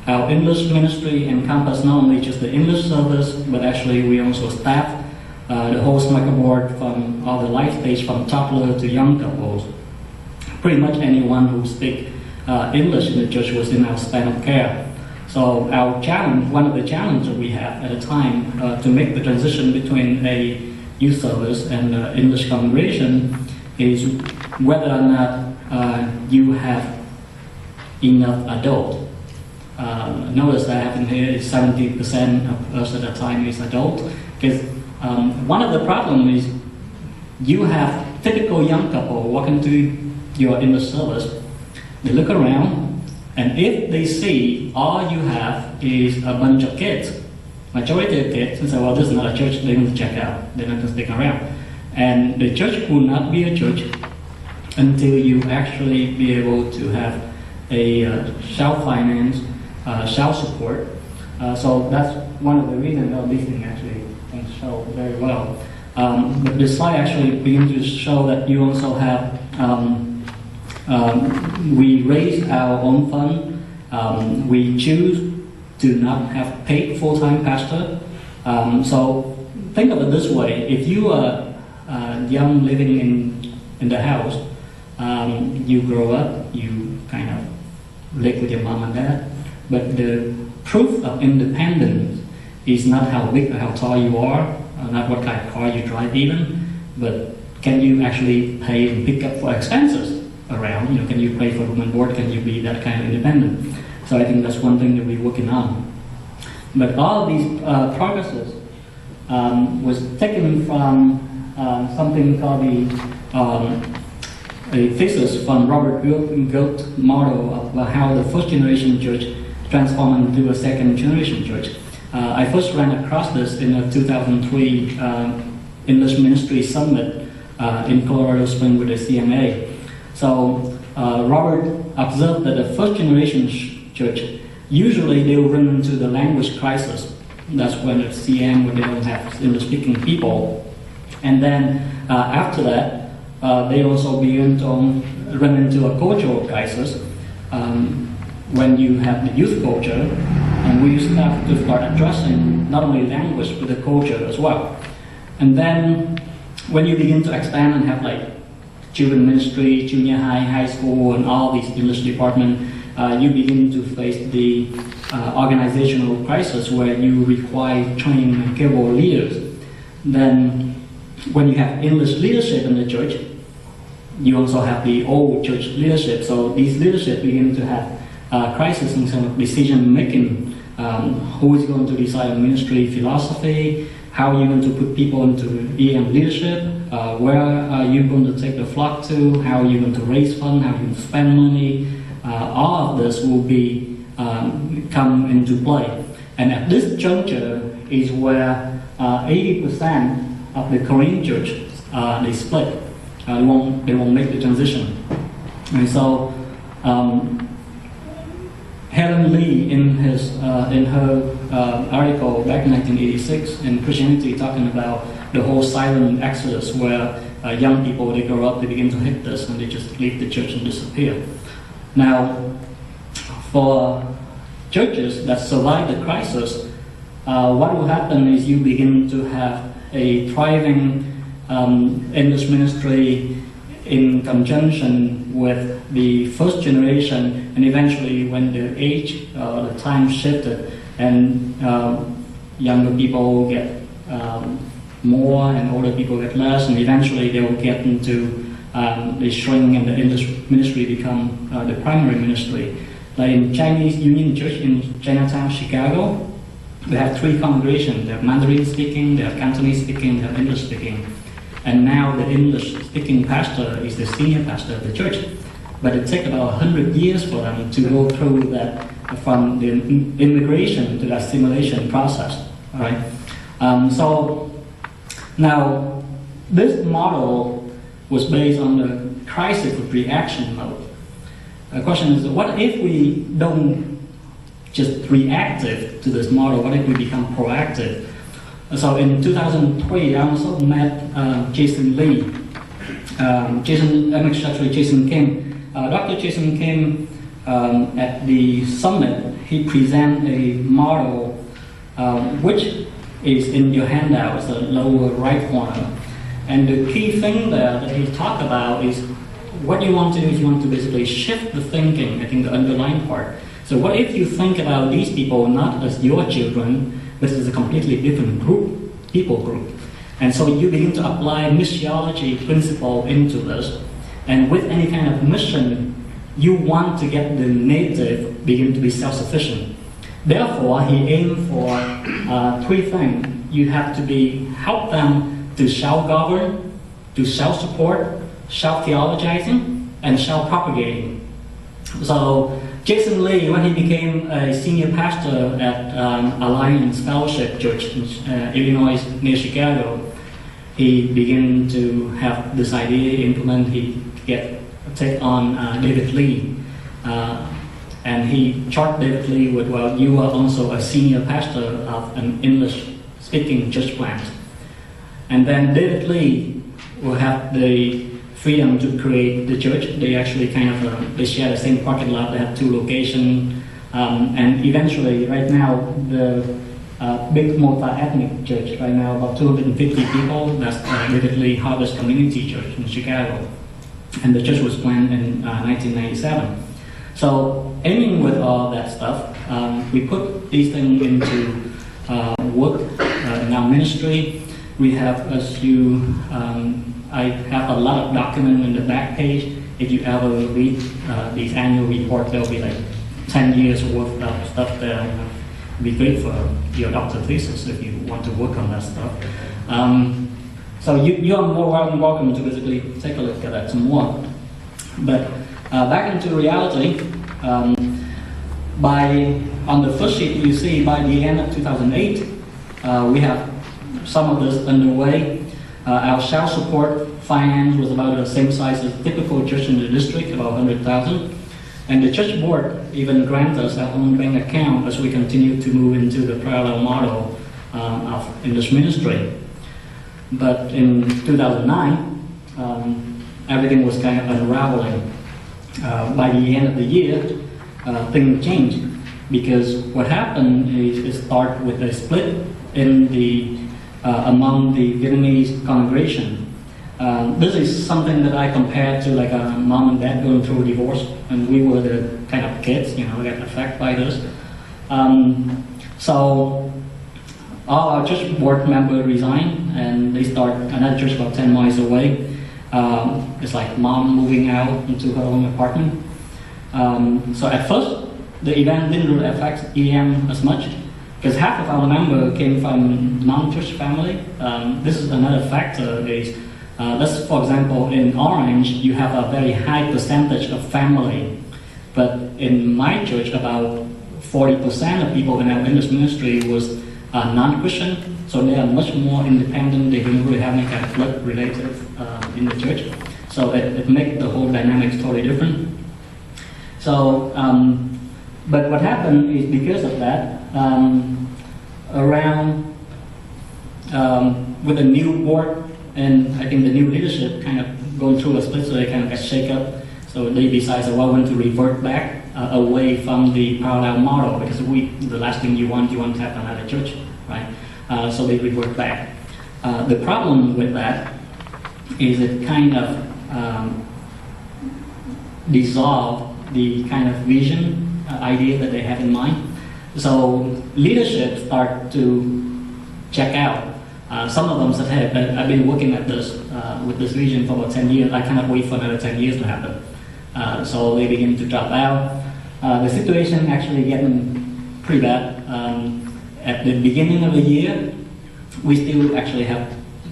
our English ministry encompassed not only just the English service, but actually we also staff the whole smacker board from all the life stage, from toddler to young couples. Pretty much anyone who speaks English in the church was in our span of care. So our challenge, one of the challenges we have at the time to make the transition between a youth service and English congregation is whether or not you have enough adult. Notice that I have in here is 70% of us at the time is adult, because one of the problems is you have typical young couple walking to your English service, they look around, and if they see all you have is a bunch of kids, majority of kids, and say, well, this is not a church, they're going to check out, they're not going to stick around. And the church will not be a church until you actually be able to have a self-finance, self-support. So that's one of the reasons our listening actually can show very well. But this slide actually begins to show that you also have, we raise our own fund. We choose to not have paid full-time pastor. So think of it this way: if you are young living in the house, you grow up, you kind of live with your mom and dad, but the proof of independence is not how big or how tall you are, not what kind of car you drive even, but can you actually pay and pick up for expenses around? Can you pay for room and board? Can you be that kind of independent? So I think that's one thing that we're working on. But all of these progresses was taken from something called a thesis from Robert Guilt's model of how the first generation church transformed into a second generation church. I first ran across this in a 2003 English Ministry Summit in Colorado Springs with the CMA. So Robert observed that the first generation church, usually they will run into the language crisis. That's when it's CM, where they don't have English speaking people. And then after that, they also begin to run into a cultural crisis when you have the youth culture, and we have to start addressing not only language but the culture as well. And then when you begin to expand and have like children ministry, junior high, high school, and all these English departments, you begin to face the organizational crisis where you require trained and capable leaders. Then when you have English leadership in the church, you also have the old church leadership. So these leadership begin to have crisis in terms of decision making. Who is going to decide on ministry philosophy? How are you going to put people into EM leadership? Where are you going to take the flock to? How are you going to raise funds? How are you going to spend money? All of this will be come into play. And at this juncture is where 80% of the Korean church they split. They won't make the transition. And so Helen Lee in her article back in 1986 in Christianity, talking about the whole silent exodus where young people, they grow up, they begin to hate this, and they just leave the church and disappear. Now, for churches that survive the crisis, what will happen is you begin to have a thriving English ministry in conjunction with the first generation, and eventually when the age, the time shifted, and younger people get more and older people get less, and eventually they will get into the shrink, and the English ministry become the primary ministry. Like in Chinese Union Church in Chinatown, Chicago, they have 3 congregations. They have Mandarin speaking, they have Cantonese speaking, they have English speaking. And now the English speaking pastor is the senior pastor of the church. But it takes about 100 years for them to go through that, from the immigration to the assimilation process. All right? So now this model was based on the crisis of reaction mode. The question is, what if we don't just reactive to this model? What if we become proactive? So in 2003, I also met Jason Lee, Jason Kim. Dr. Jason Kim, at the summit, he presented a model which is in your handout, it's the lower right corner. And the key thing there that he talked about is what you want to do is you want to basically shift the thinking, I think the underlying part. So what if you think about these people not as your children, but as a completely different people group. And so you begin to apply missiology principle into this. And with any kind of mission, you want to get the native begin to be self-sufficient. Therefore, he aimed for 3 things. You have to help them to self-govern, to self-support, self-theologizing, and self-propagating. So Jason Lee, when he became a senior pastor at Alliance Fellowship Church in Illinois near Chicago, he began to have this idea implement. He take on David Lee, and he charged David Lee with, well, you are also a senior pastor of an English-speaking church plant. And then David Lee will have the freedom to create the church. They actually they share the same parking lot. They have 2 locations, and eventually, right now, the big multi-ethnic church right now, about 250 people. That's basically Harvest Community Church in Chicago. And the church was planned in 1997. So aiming with all that stuff, we put these things into work in our ministry. We have, I have a lot of documents in the back page. If you ever read these annual reports, there'll be like 10 years worth of stuff there. It'd be great for your doctor thesis if you want to work on that stuff. So you're more welcome to basically take a look at that some more. But back into reality, on the first sheet you see by the end of 2008, we have some of this underway. Our child support finance was about the same size as typical church in the district, about 100,000. And the church board even grants us our own bank account as we continue to move into the parallel model of English ministry. But in 2009, everything was kind of unraveling. By the end of the year, things changed because what happened is it started with a split in the among the Vietnamese congregation. This is something that I compared to like a mom and dad going through a divorce, and we were the kind of kids, got affected by this. So all our church board members resigned, and they start another church about 10 miles away. It's like mom moving out into her own apartment. So at first, the event didn't really affect EM as much, because half of our members came from non-church family. This is another factor. Let's, for example, in Orange, you have a very high percentage of family. But in my church, about 40% of people in our English ministry was non-Christian. So they are much more independent. They don't really have any kind of blood related in the church. So it makes the whole dynamics totally different. So, but what happened is because of that, with the new board, and I think the new leadership kind of going through a split, so they kind of got shake up. So they decided, well, we want to revert back away from the parallel model, because the last thing you want to have another church, right? So they revert back. The problem with that is it kind of dissolved the kind of vision, idea that they have in mind. So leadership start to check out. Some of them said, hey, I've been working at this with this vision for about 10 years. I cannot wait for another 10 years to happen. So they begin to drop out. The situation actually getting pretty bad. At the beginning of the year, we still actually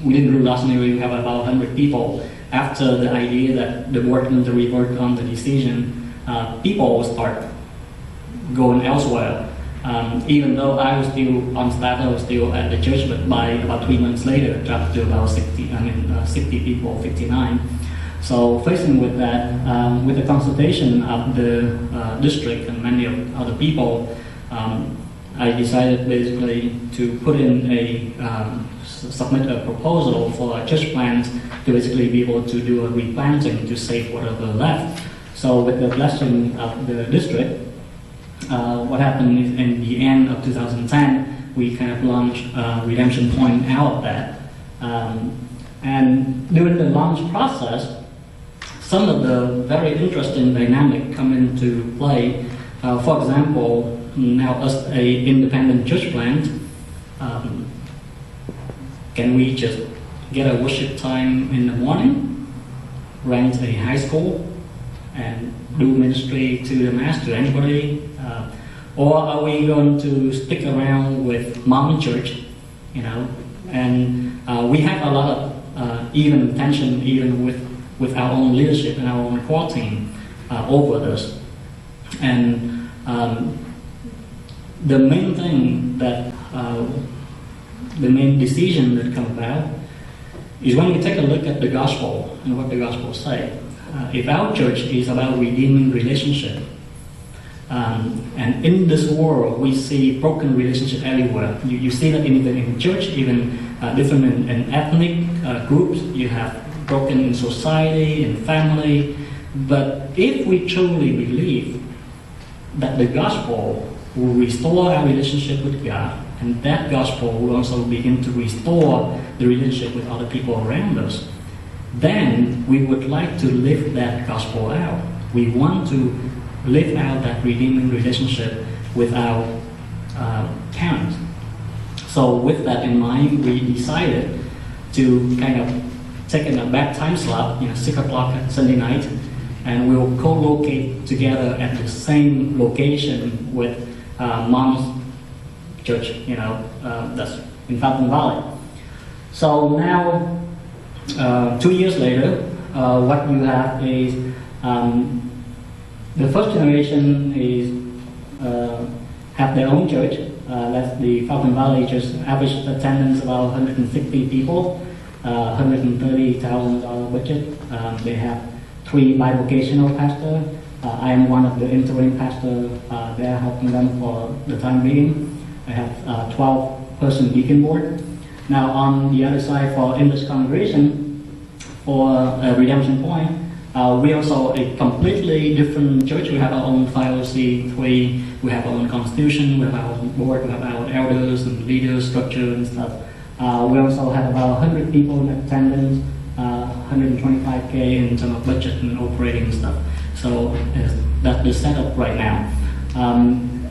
we didn't do last year, we have about 100 people. After the idea that the board going to revert on the decision, people will start going elsewhere. Even though I was still on staff, I was still at the church, but by about 3 months later, it dropped to about 60 people, 59. So facing with that, with the consultation of the district and many of other people, I decided basically to put in submit a proposal for church plans to basically be able to do a replanting to save whatever left. So with the blessing of the district, what happened is in the end of 2010, we kind of launched Redemption Point out of that. And during the launch process, some of the very interesting dynamic come into play. For example, now as an independent church plant, can we just get a worship time in the morning, rent a high school, and do ministry to the mass, to anybody? Or are we going to stick around with mom church, And we have a lot of even tension, even with our own leadership and our own core team over this. And the main thing that, the main decision that comes about is when we take a look at the gospel and what the gospel say. If our church is about redeeming relationship, and in this world we see broken relationship everywhere. You see that even in church, even different in ethnic groups, you have broken in society, in family. But if we truly believe that the gospel will restore our relationship with God And that gospel will also begin to restore the relationship with other people around us. Then we would like to live that gospel out. We want to live out that redeeming relationship with our parents. So with that in mind, we decided to kind of take a back time slot, 6 o'clock at Sunday night, and we'll co-locate together at the same location with Mom's church, that's in Fountain Valley. So now, 2 years later, what you have is the first generation is have their own church. That's the Fountain Valley Church. Average attendance about 160 people, $130,000 budget. They have 3 bivocational pastors. I am one of the interim pastors there, helping them for the time being. I have 12-person deacon board. Now on the other side, for English congregation, for Redemption Point, we also a completely different church. We have our own 501c3, we have our own constitution, we have our own board, we have our elders and leaders, structure and stuff. We also have about 100 people in attendance, 125K in terms of budget and operating stuff. So that's the setup right now.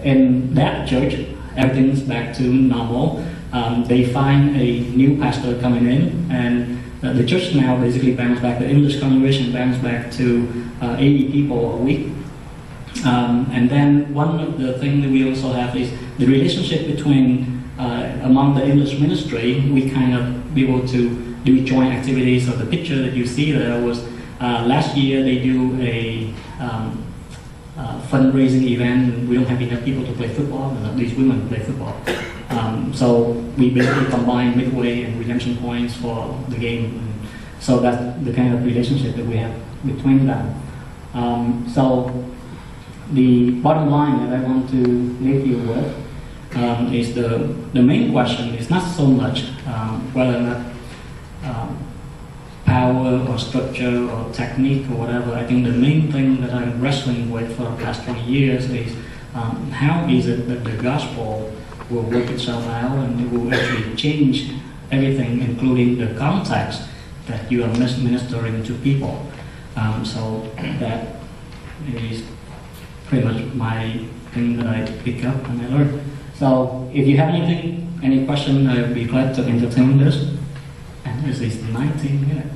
In that church, everything's back to normal. They find a new pastor coming in, and the church now basically bounces back, the English congregation bounces back to 80 people a week. And then one of the things that we also have is the relationship between, among the English ministry, we kind of be able to do joint activities. So the picture that you see there was, last year they do a fundraising event. We don't have enough people to play football, and at least women play football. So we basically combine Midway and Redemption Points for the game. So that's the kind of relationship that we have between them. So the bottom line that I want to leave you with is the main question is not so much whether or not power or structure or technique or whatever. I think the main thing that I'm wrestling with for the past 20 years is how is it that the gospel will work itself out and it will actually change everything, including the context that you are ministering to people. So that is pretty much my thing that I pick up and I learn. So if you have any question, I would be glad to entertain this. And this is 19 minutes.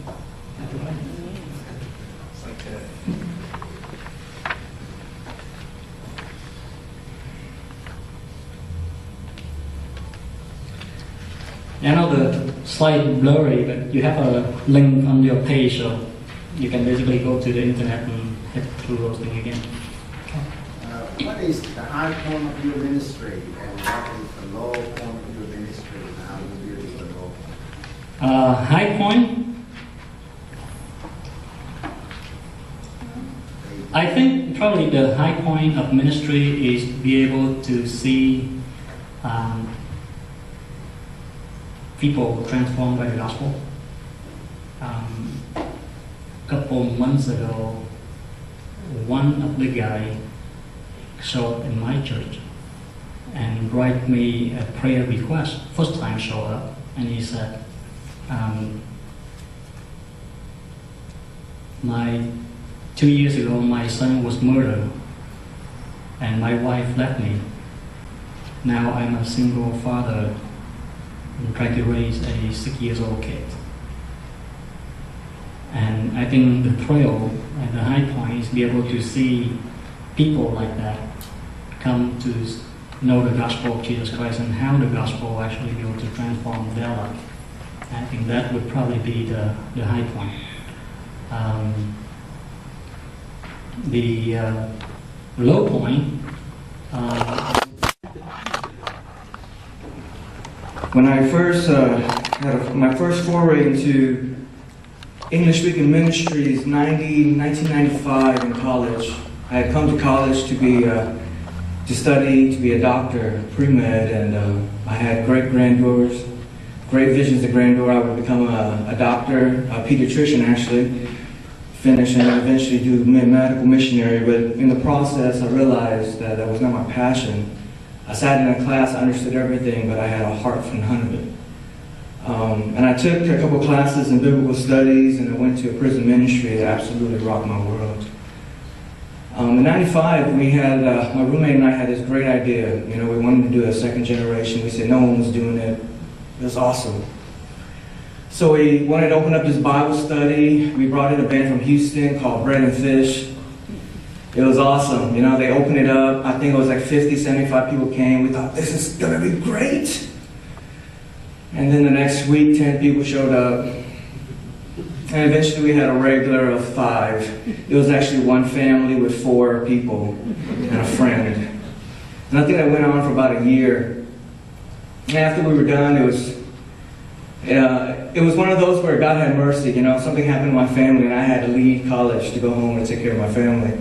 I know the slide blurry, but you have a link on your page, so you can basically go to the internet and hit through those things again. What is the high point of your ministry, and what is the low point of your ministry, and how you deal with the low point? High point? I think probably the high point of ministry is to be able to see people transformed by the gospel. A couple months ago, one of the guys showed up in my church and write me a prayer request. First time showed up, and he said, 2 years ago, my son was murdered, and my wife left me. Now I'm a single father and trying to raise a 6-year-old kid. And I think the thrill and the high point is to be able to see people like that come to know the gospel of Jesus Christ and how the gospel actually be able to transform their life. I think that would probably be the high point. The low point, when I first had my first foray into English-speaking ministries, 1995 in college. I had come to college to study, to be a doctor, pre-med, and I had great grandeurs, great visions of grandeur. I would become a doctor, a pediatrician actually, finish and eventually do medical missionary. But in the process, I realized that that was not my passion. I I sat in a class, I understood everything, but I had a heart for none of it. And I took a couple classes in biblical studies, and I went to a prison ministry that absolutely rocked my world. In '95, we had, my roommate and I had this great idea. You know, we wanted to do a second generation. We said no one was doing it. It was awesome. So we wanted to open up this Bible study. We brought in a band from Houston called Bread and Fish. It was awesome. You know, they opened it up. I think it was like 50, 75 people came. We thought, this is going to be great. And then the next week, 10 people showed up. And eventually we had a regular of 5. It was actually one family with 4 people and a friend. And I think that went on for about a year. And after we were done, it was one of those where God had mercy. You know, something happened to my family and I had to leave college to go home and take care of my family.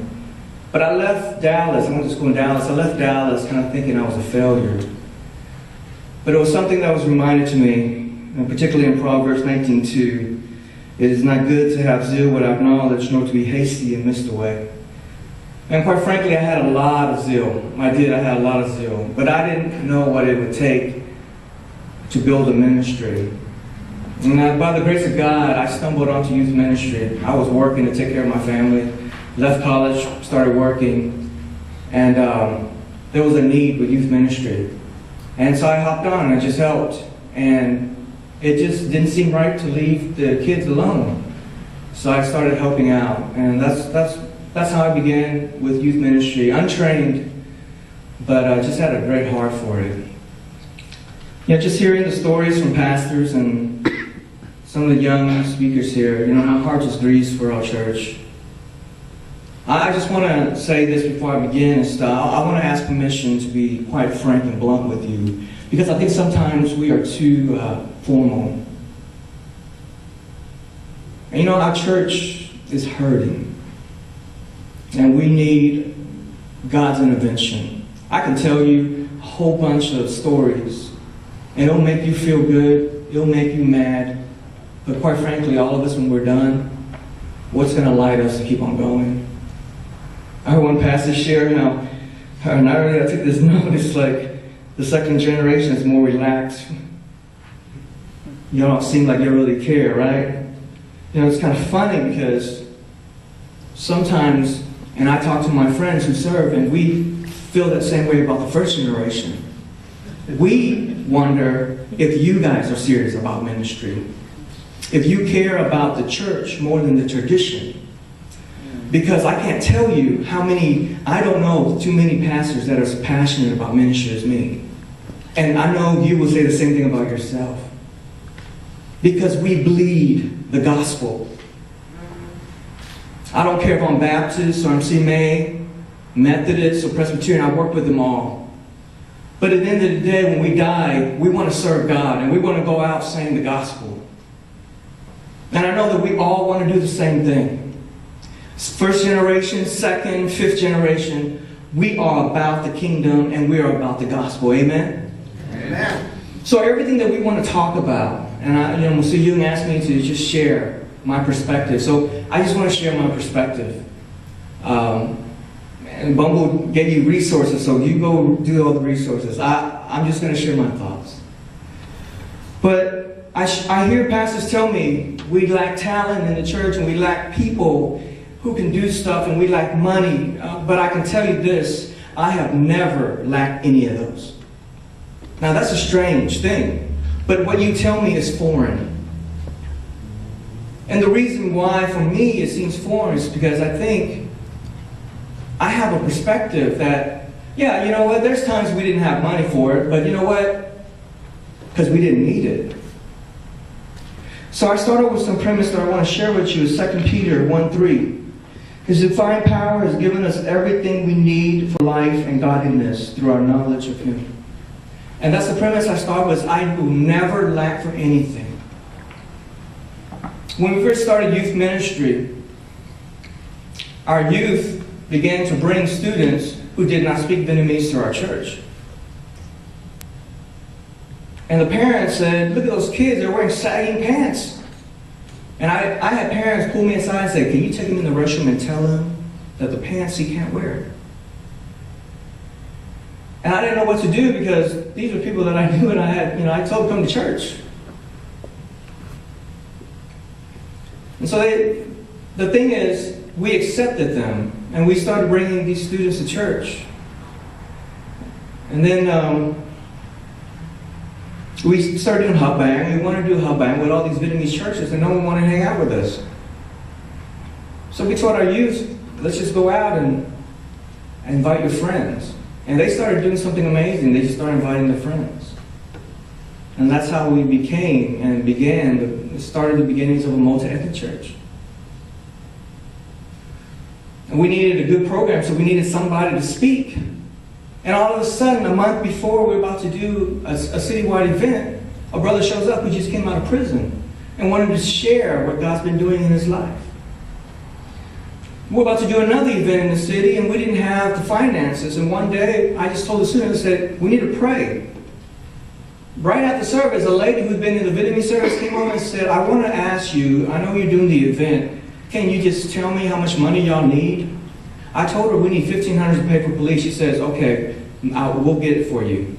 But I left Dallas. I went to school in Dallas. I left Dallas kind of thinking I was a failure. But it was something that was reminded to me, and particularly in Proverbs 19:2, it is not good to have zeal without knowledge, nor to be hasty and missed away. And quite frankly, I had a lot of zeal. I had a lot of zeal. But I didn't know what it would take to build a ministry. And by the grace of God, I stumbled onto youth ministry. I was working to take care of my family, left college, started working, and there was a need with youth ministry. And so I hopped on and I just helped. And it just didn't seem right to leave the kids alone. So I started helping out. And that's how I began with youth ministry. Untrained, but I just had a great heart for it. Yeah, just hearing the stories from pastors and some of the young speakers here, you know, my heart just grieves for our church. I just want to say this before I begin and stuff. I want to ask permission to be quite frank and blunt with you, because I think sometimes we are too formal. And you know, our church is hurting, and we need God's intervention. I can tell you a whole bunch of stories, and it'll make you feel good, it'll make you mad, but quite frankly, all of us, when we're done, what's going to light us to keep on going? I heard one pastor share how, and I took this notice, like, the second generation is more relaxed. You don't seem like you really care, right? You know, it's kind of funny because sometimes, and I talk to my friends who serve, and we feel that same way about the first generation. We wonder if you guys are serious about ministry, if you care about the church more than the tradition. Because I can't tell you how many, I don't know too many pastors that are as passionate about ministry as me. And I know you will say the same thing about yourself. Because we bleed the gospel. I don't care if I'm Baptist or I'm CMA, Methodist or Presbyterian, I work with them all. But at the end of the day, when we die, we want to serve God and we want to go out saying the gospel. And I know that we all want to do the same thing. First generation, second, fifth generation, we are about the kingdom and we are about the gospel. Amen? Amen. So everything that we want to talk about, and so you asked me to just share my perspective. So I just want to share my perspective. And Bumble gave you resources, so you go do all the resources. I'm just going to share my thoughts. But I hear pastors tell me we lack talent in the church and we lack people who can do stuff and we lack money. But I can tell you this, I have never lacked any of those. Now that's a strange thing, but what you tell me is foreign. And the reason why for me it seems foreign is because I think I have a perspective that, yeah, you know what, there's times we didn't have money for it, but you know what? Because we didn't need it. So I started with some premise that I want to share with you, 2 Peter 1:3. His divine power has given us everything we need for life and godliness through our knowledge of Him. And that's the premise I start with. I will never lack for anything. When we first started youth ministry, our youth began to bring students who did not speak Vietnamese to our church. And the parents said, look at those kids, they're wearing sagging pants. And I had parents pull me aside and say, can you take him in the restroom and tell him that the pants he can't wear? And I didn't know what to do because these were people that I knew and I told them to come to church. And so the thing is, we accepted them and we started bringing these students to church. And then we started doing habang. We wanted to do habang with all these Vietnamese churches and no one wanted to hang out with us. So we told our youth, let's just go out and invite your friends. And they started doing something amazing. They just started inviting their friends. And that's how we became and started the beginnings of a multi-ethnic church. And we needed a good program, so we needed somebody to speak. And all of a sudden, a month before we were about to do a citywide event, a brother shows up who just came out of prison and wanted to share what God's been doing in his life. We're about to do another event in the city, and we didn't have the finances. And one day, I just told the students, I said, we need to pray. Right after service, a lady who'd been in the Vietnamese service came over and said, I want to ask you, I know you're doing the event, can you just tell me how much money y'all need? I told her we need $1,500 to pay for police. She says, okay, we'll get it for you.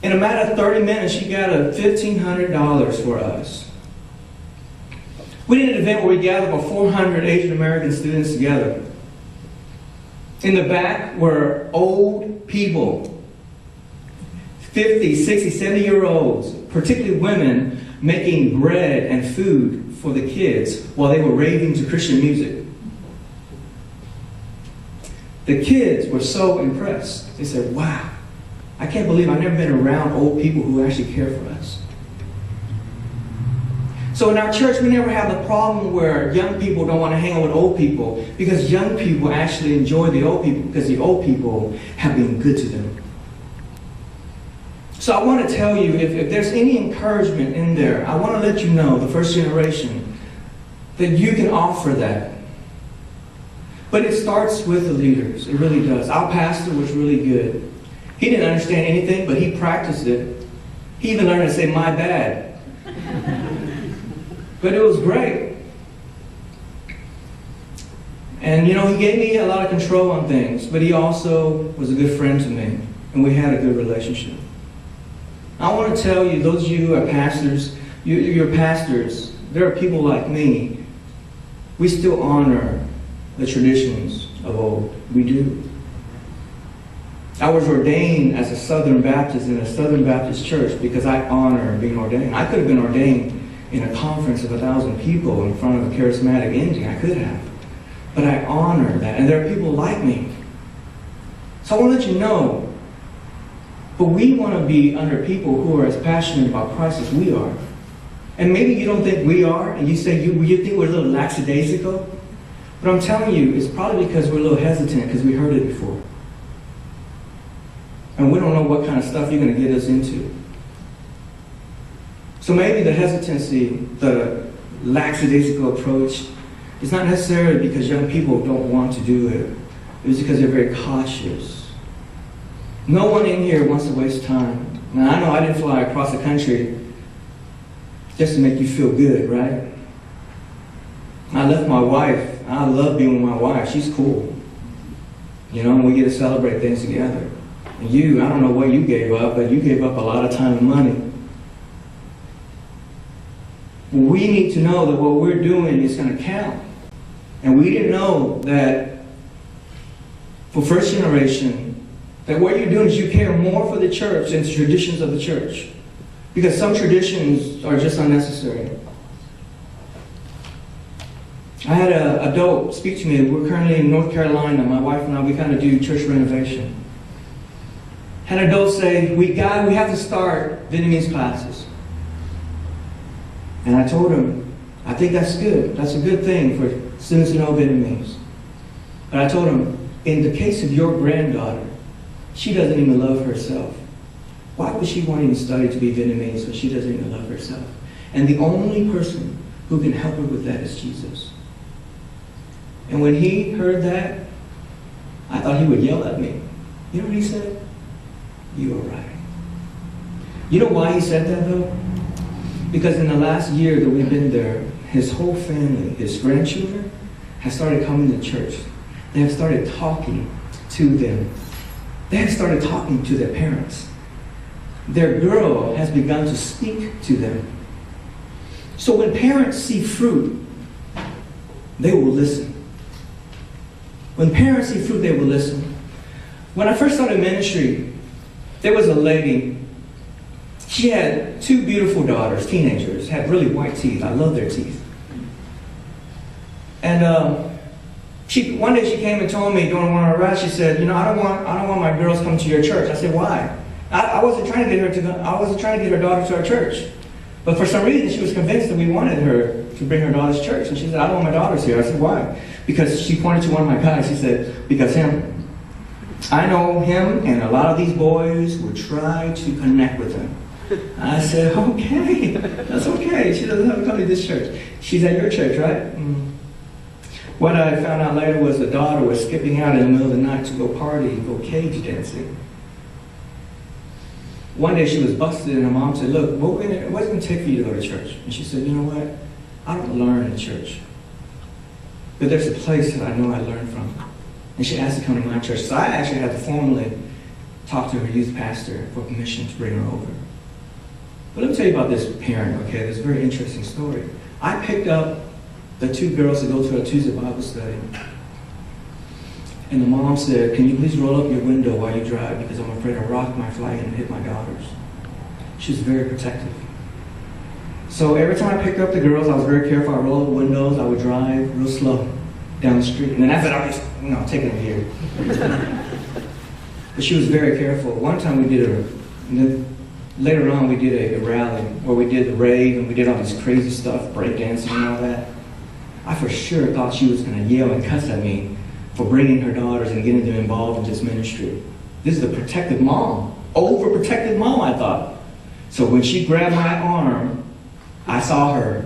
In a matter of 30 minutes, she got $1,500 for us. We did an event where we gathered about 400 Asian American students together. In the back were old people, 50, 60, 70-year-olds, particularly women, making bread and food for the kids while they were raving to Christian music. The kids were so impressed. They said, wow, I can't believe I've never been around old people who actually care for us. So in our church, we never have the problem where young people don't want to hang out with old people, because young people actually enjoy the old people because the old people have been good to them. So I want to tell you, if there's any encouragement in there, I want to let you know, the first generation, that you can offer that. But it starts with the leaders. It really does. Our pastor was really good. He didn't understand anything, but he practiced it. He even learned to say, my bad. But it was great. And he gave me a lot of control on things, but he also was a good friend to me, and we had a good relationship. I want to tell you, those of you who are pastors, you're pastors, there are people like me. We still honor the traditions of old. We do. I was ordained as a Southern Baptist in a Southern Baptist church because I honor being ordained. I could have been ordained in a conference of 1,000 people in front of a charismatic ending. I could have. But I honor that. And there are people like me. So I want to let you know, but we want to be under people who are as passionate about Christ as we are. And maybe you don't think we are, and you say you think we're a little lackadaisical. But I'm telling you, it's probably because we're a little hesitant because we heard it before. And we don't know what kind of stuff you're going to get us into. So maybe the hesitancy, the lackadaisical approach, is not necessarily because young people don't want to do it. It's because they're very cautious. No one in here wants to waste time. Now, I know I didn't fly across the country just to make you feel good, right? I left my wife. I love being with my wife. She's cool. And we get to celebrate things together. And I don't know what you gave up, but you gave up a lot of time and money. We need to know that what we're doing is going to count. And we didn't know that for first generation, that what you're doing is you care more for the church than the traditions of the church. Because some traditions are just unnecessary. I had an adult speak to me. We're currently in North Carolina. My wife and I, we kind of do church renovation. Had an adult say, we have to start Vietnamese classes. And I told him, I think that's good. That's a good thing for students to know Vietnamese. But I told him, in the case of your granddaughter, she doesn't even love herself. Why would she want to even study to be Vietnamese when she doesn't even love herself? And the only person who can help her with that is Jesus. And when he heard that, I thought he would yell at me. You know what he said? You are right. You know why he said that though? Because in the last year that we've been there, his whole family, his grandchildren, have started coming to church. They have started talking to them. they have started talking to their parents. Their girl has begun to speak to them. So when parents see fruit, they will listen. When parents see fruit, they will listen. When I first started ministry, there was a lady. She had two beautiful daughters, teenagers, had really white teeth. I love their teeth. And one day she came and told me during one of our rides, she said, "You know, I don't want my girls coming to your church." I said, "Why?" I wasn't trying to get her daughter to our church, but for some reason she was convinced that we wanted her to bring her daughter's church, and she said, "I don't want my daughters here." I said, "Why?" Because she pointed to one of my guys. She said, "Because I know him, and a lot of these boys would try to connect with him." I said, "Okay, that's okay. She doesn't have to come to this church. She's at your church, right?" What I found out later was the daughter was skipping out in the middle of the night to go party, go cage dancing. One day she was busted, and her mom said, "Look, what's it going to take for you to go to church?" And she said, "You know what? I don't learn in church. But there's a place that I know I learned from." And she asked to come to my church. So I actually had to formally talk to her youth pastor for permission to bring her over. But let me tell you about this parent, okay? This very interesting story. I picked up the two girls to go to a Tuesday Bible study. And the mom said, "Can you please roll up your window while you drive, because I'm afraid a rock might fly in and hit my daughters." She was very protective. So every time I picked up the girls, I was very careful. I rolled up the windows. I would drive real slow down the street. And then after that, I was, taking them here. But she was very careful. One time later on we did a rally where we did the rave and we did all this crazy stuff, breakdancing and all that. I for sure thought she was going to yell and cuss at me for bringing her daughters and getting them involved in this ministry. This is a protective mom, overprotective mom, I thought. So when she grabbed my arm, I saw her.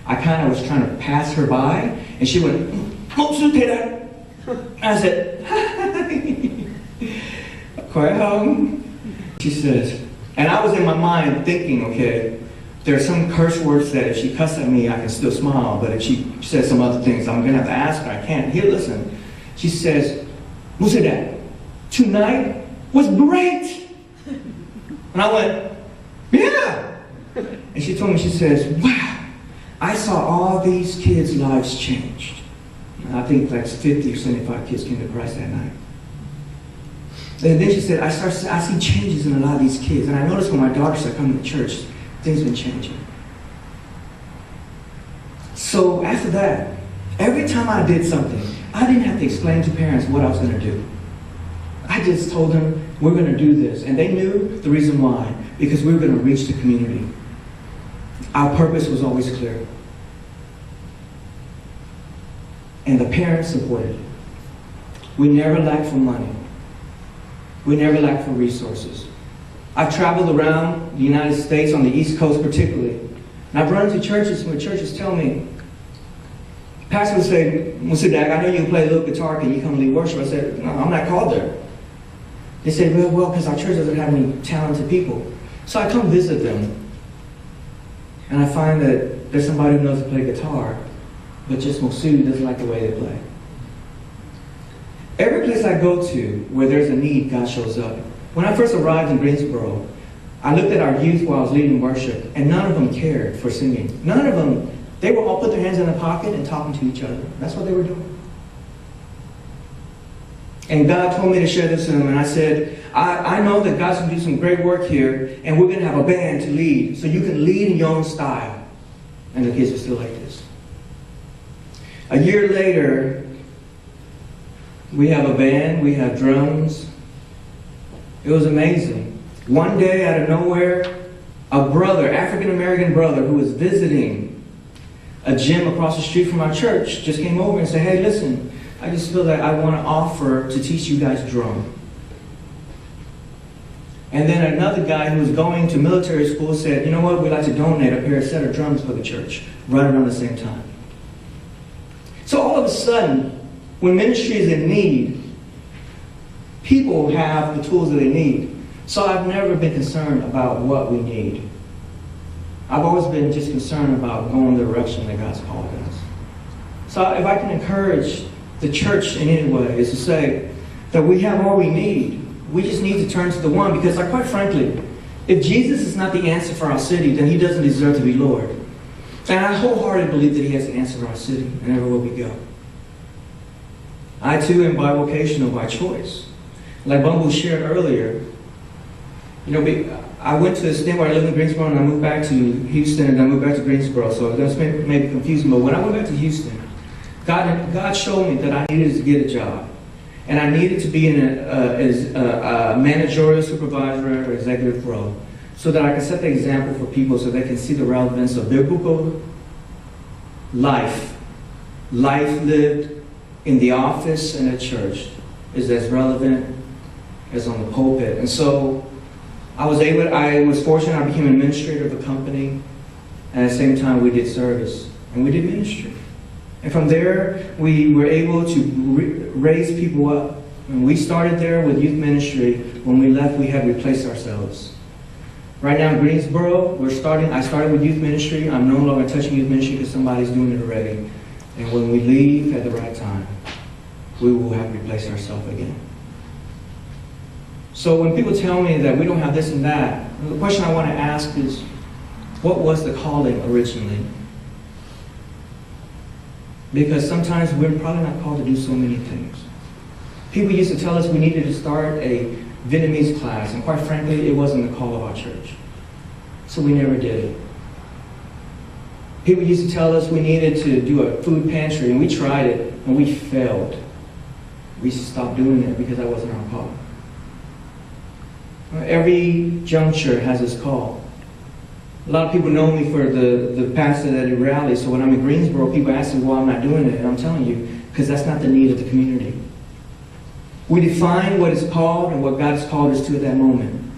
I kind of was trying to pass her by, and she went, I said, "Quiet home." She says, and I was in my mind thinking, okay, there are some curse words that if she cussed at me, I can still smile, but if she says some other things, I'm going to have to ask her. I can't. Here, listen. She says, "Musadak, tonight was great." And I went, "Yeah." And she told me, she says, "Wow, I saw all these kids' lives changed." And I think like 50 or 75 kids came to Christ that night. And then she said, I see changes in a lot of these kids. And I noticed when my daughters started coming to church, things have been changing. So after that, every time I did something, I didn't have to explain to parents what I was going to do. I just told them, we're going to do this. And they knew the reason why, because we were going to reach the community. Our purpose was always clear. And the parents supported it. We never lacked for money. We never lacked for resources. I've traveled around the United States, on the East Coast particularly, and I've run into churches where churches tell me, pastor would say, "Musadak, I know you can play a little guitar, can you come lead worship?" I said, "No, I'm not called there." They said, well, because our church doesn't have any talented people. So I come visit them, and I find that there's somebody who knows to play guitar, but just Mosu doesn't like the way they play. Every place I go to where there's a need, God shows up. When I first arrived in Greensboro, I looked at our youth while I was leading worship, and none of them cared for singing. None of them. They were all put their hands in their pocket and talking to each other. That's what they were doing. And God told me to share this with them, and I said, I know that God's going to do some great work here, and we're going to have a band to lead, so you can lead in your own style. And the kids were still like this. A year later, we have a band, we have drums. It was amazing. One day, out of nowhere, a brother, African-American brother, who was visiting a gym across the street from our church, just came over and said, "Hey, listen, I just feel that I want to offer to teach you guys drum." And then another guy who was going to military school said, "You know what, we'd like to donate a set of drums for the church," right around the same time. So all of a sudden, when ministry is in need, people have the tools that they need. So I've never been concerned about what we need. I've always been just concerned about going the direction that God's called us. So if I can encourage the church in any way, is to say that we have all we need. We just need to turn to the one, because quite frankly, if Jesus is not the answer for our city, then he doesn't deserve to be Lord. And I wholeheartedly believe that he has the answer for our city and everywhere we go. I too am bivocational by choice. Like Bumble shared earlier, I went to a state where I lived in Greensboro and I moved back to Houston and I moved back to Greensboro, so that's maybe confusing. But when I went back to Houston, God showed me that I needed to get a job. And I needed to be in a managerial, supervisor, or executive role so that I can set the example for people so they can see the relevance of biblical life lived in the office and at church is as relevant as on the pulpit. And so I was fortunate, I became an administrator of a company, and at the same time we did service and we did ministry. And from there, we were able to raise people up. And we started there with youth ministry. When we left, we had replaced ourselves. Right now in Greensboro, I started with youth ministry. I'm no longer touching youth ministry because somebody's doing it already. And when we leave at the right time, we will have replaced ourselves again. So when people tell me that we don't have this and that, the question I want to ask is, what was the calling originally? Because sometimes we're probably not called to do so many things. People used to tell us we needed to start a Vietnamese class, and quite frankly, it wasn't the call of our church. So we never did it. People used to tell us we needed to do a food pantry, and we tried it, and we failed. We stopped doing it because that wasn't our call. Every juncture has its call. A lot of people know me for the pastor that at rallies, so when I'm in Greensboro, people ask me why I'm not doing it, and I'm telling you, because that's not the need of the community. We define what is called and what God has called us to at that moment.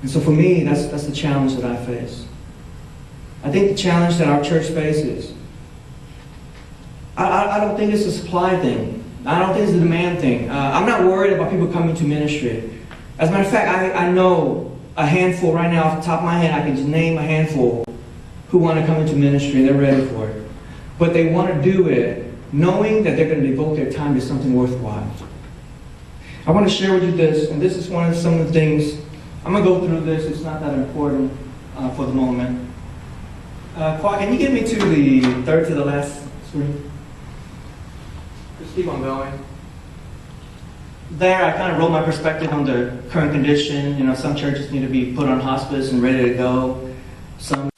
And so for me, that's the challenge that I face. I think the challenge that our church faces, I don't think it's a supply thing. I don't think it's a demand thing. I'm not worried about people coming to ministry. As a matter of fact, I know a handful right now, off the top of my head, I can just name a handful who want to come into ministry and they're ready for it. But they want to do it knowing that they're going to devote their time to something worthwhile. I want to share with you this, and this is some of the things. I'm going to go through this. It's not that important for the moment. Quad, can you get me to the third to the last screen? Just keep on going. There, I kind of wrote my perspective on the current condition. Some churches need to be put on hospice and ready to go. Some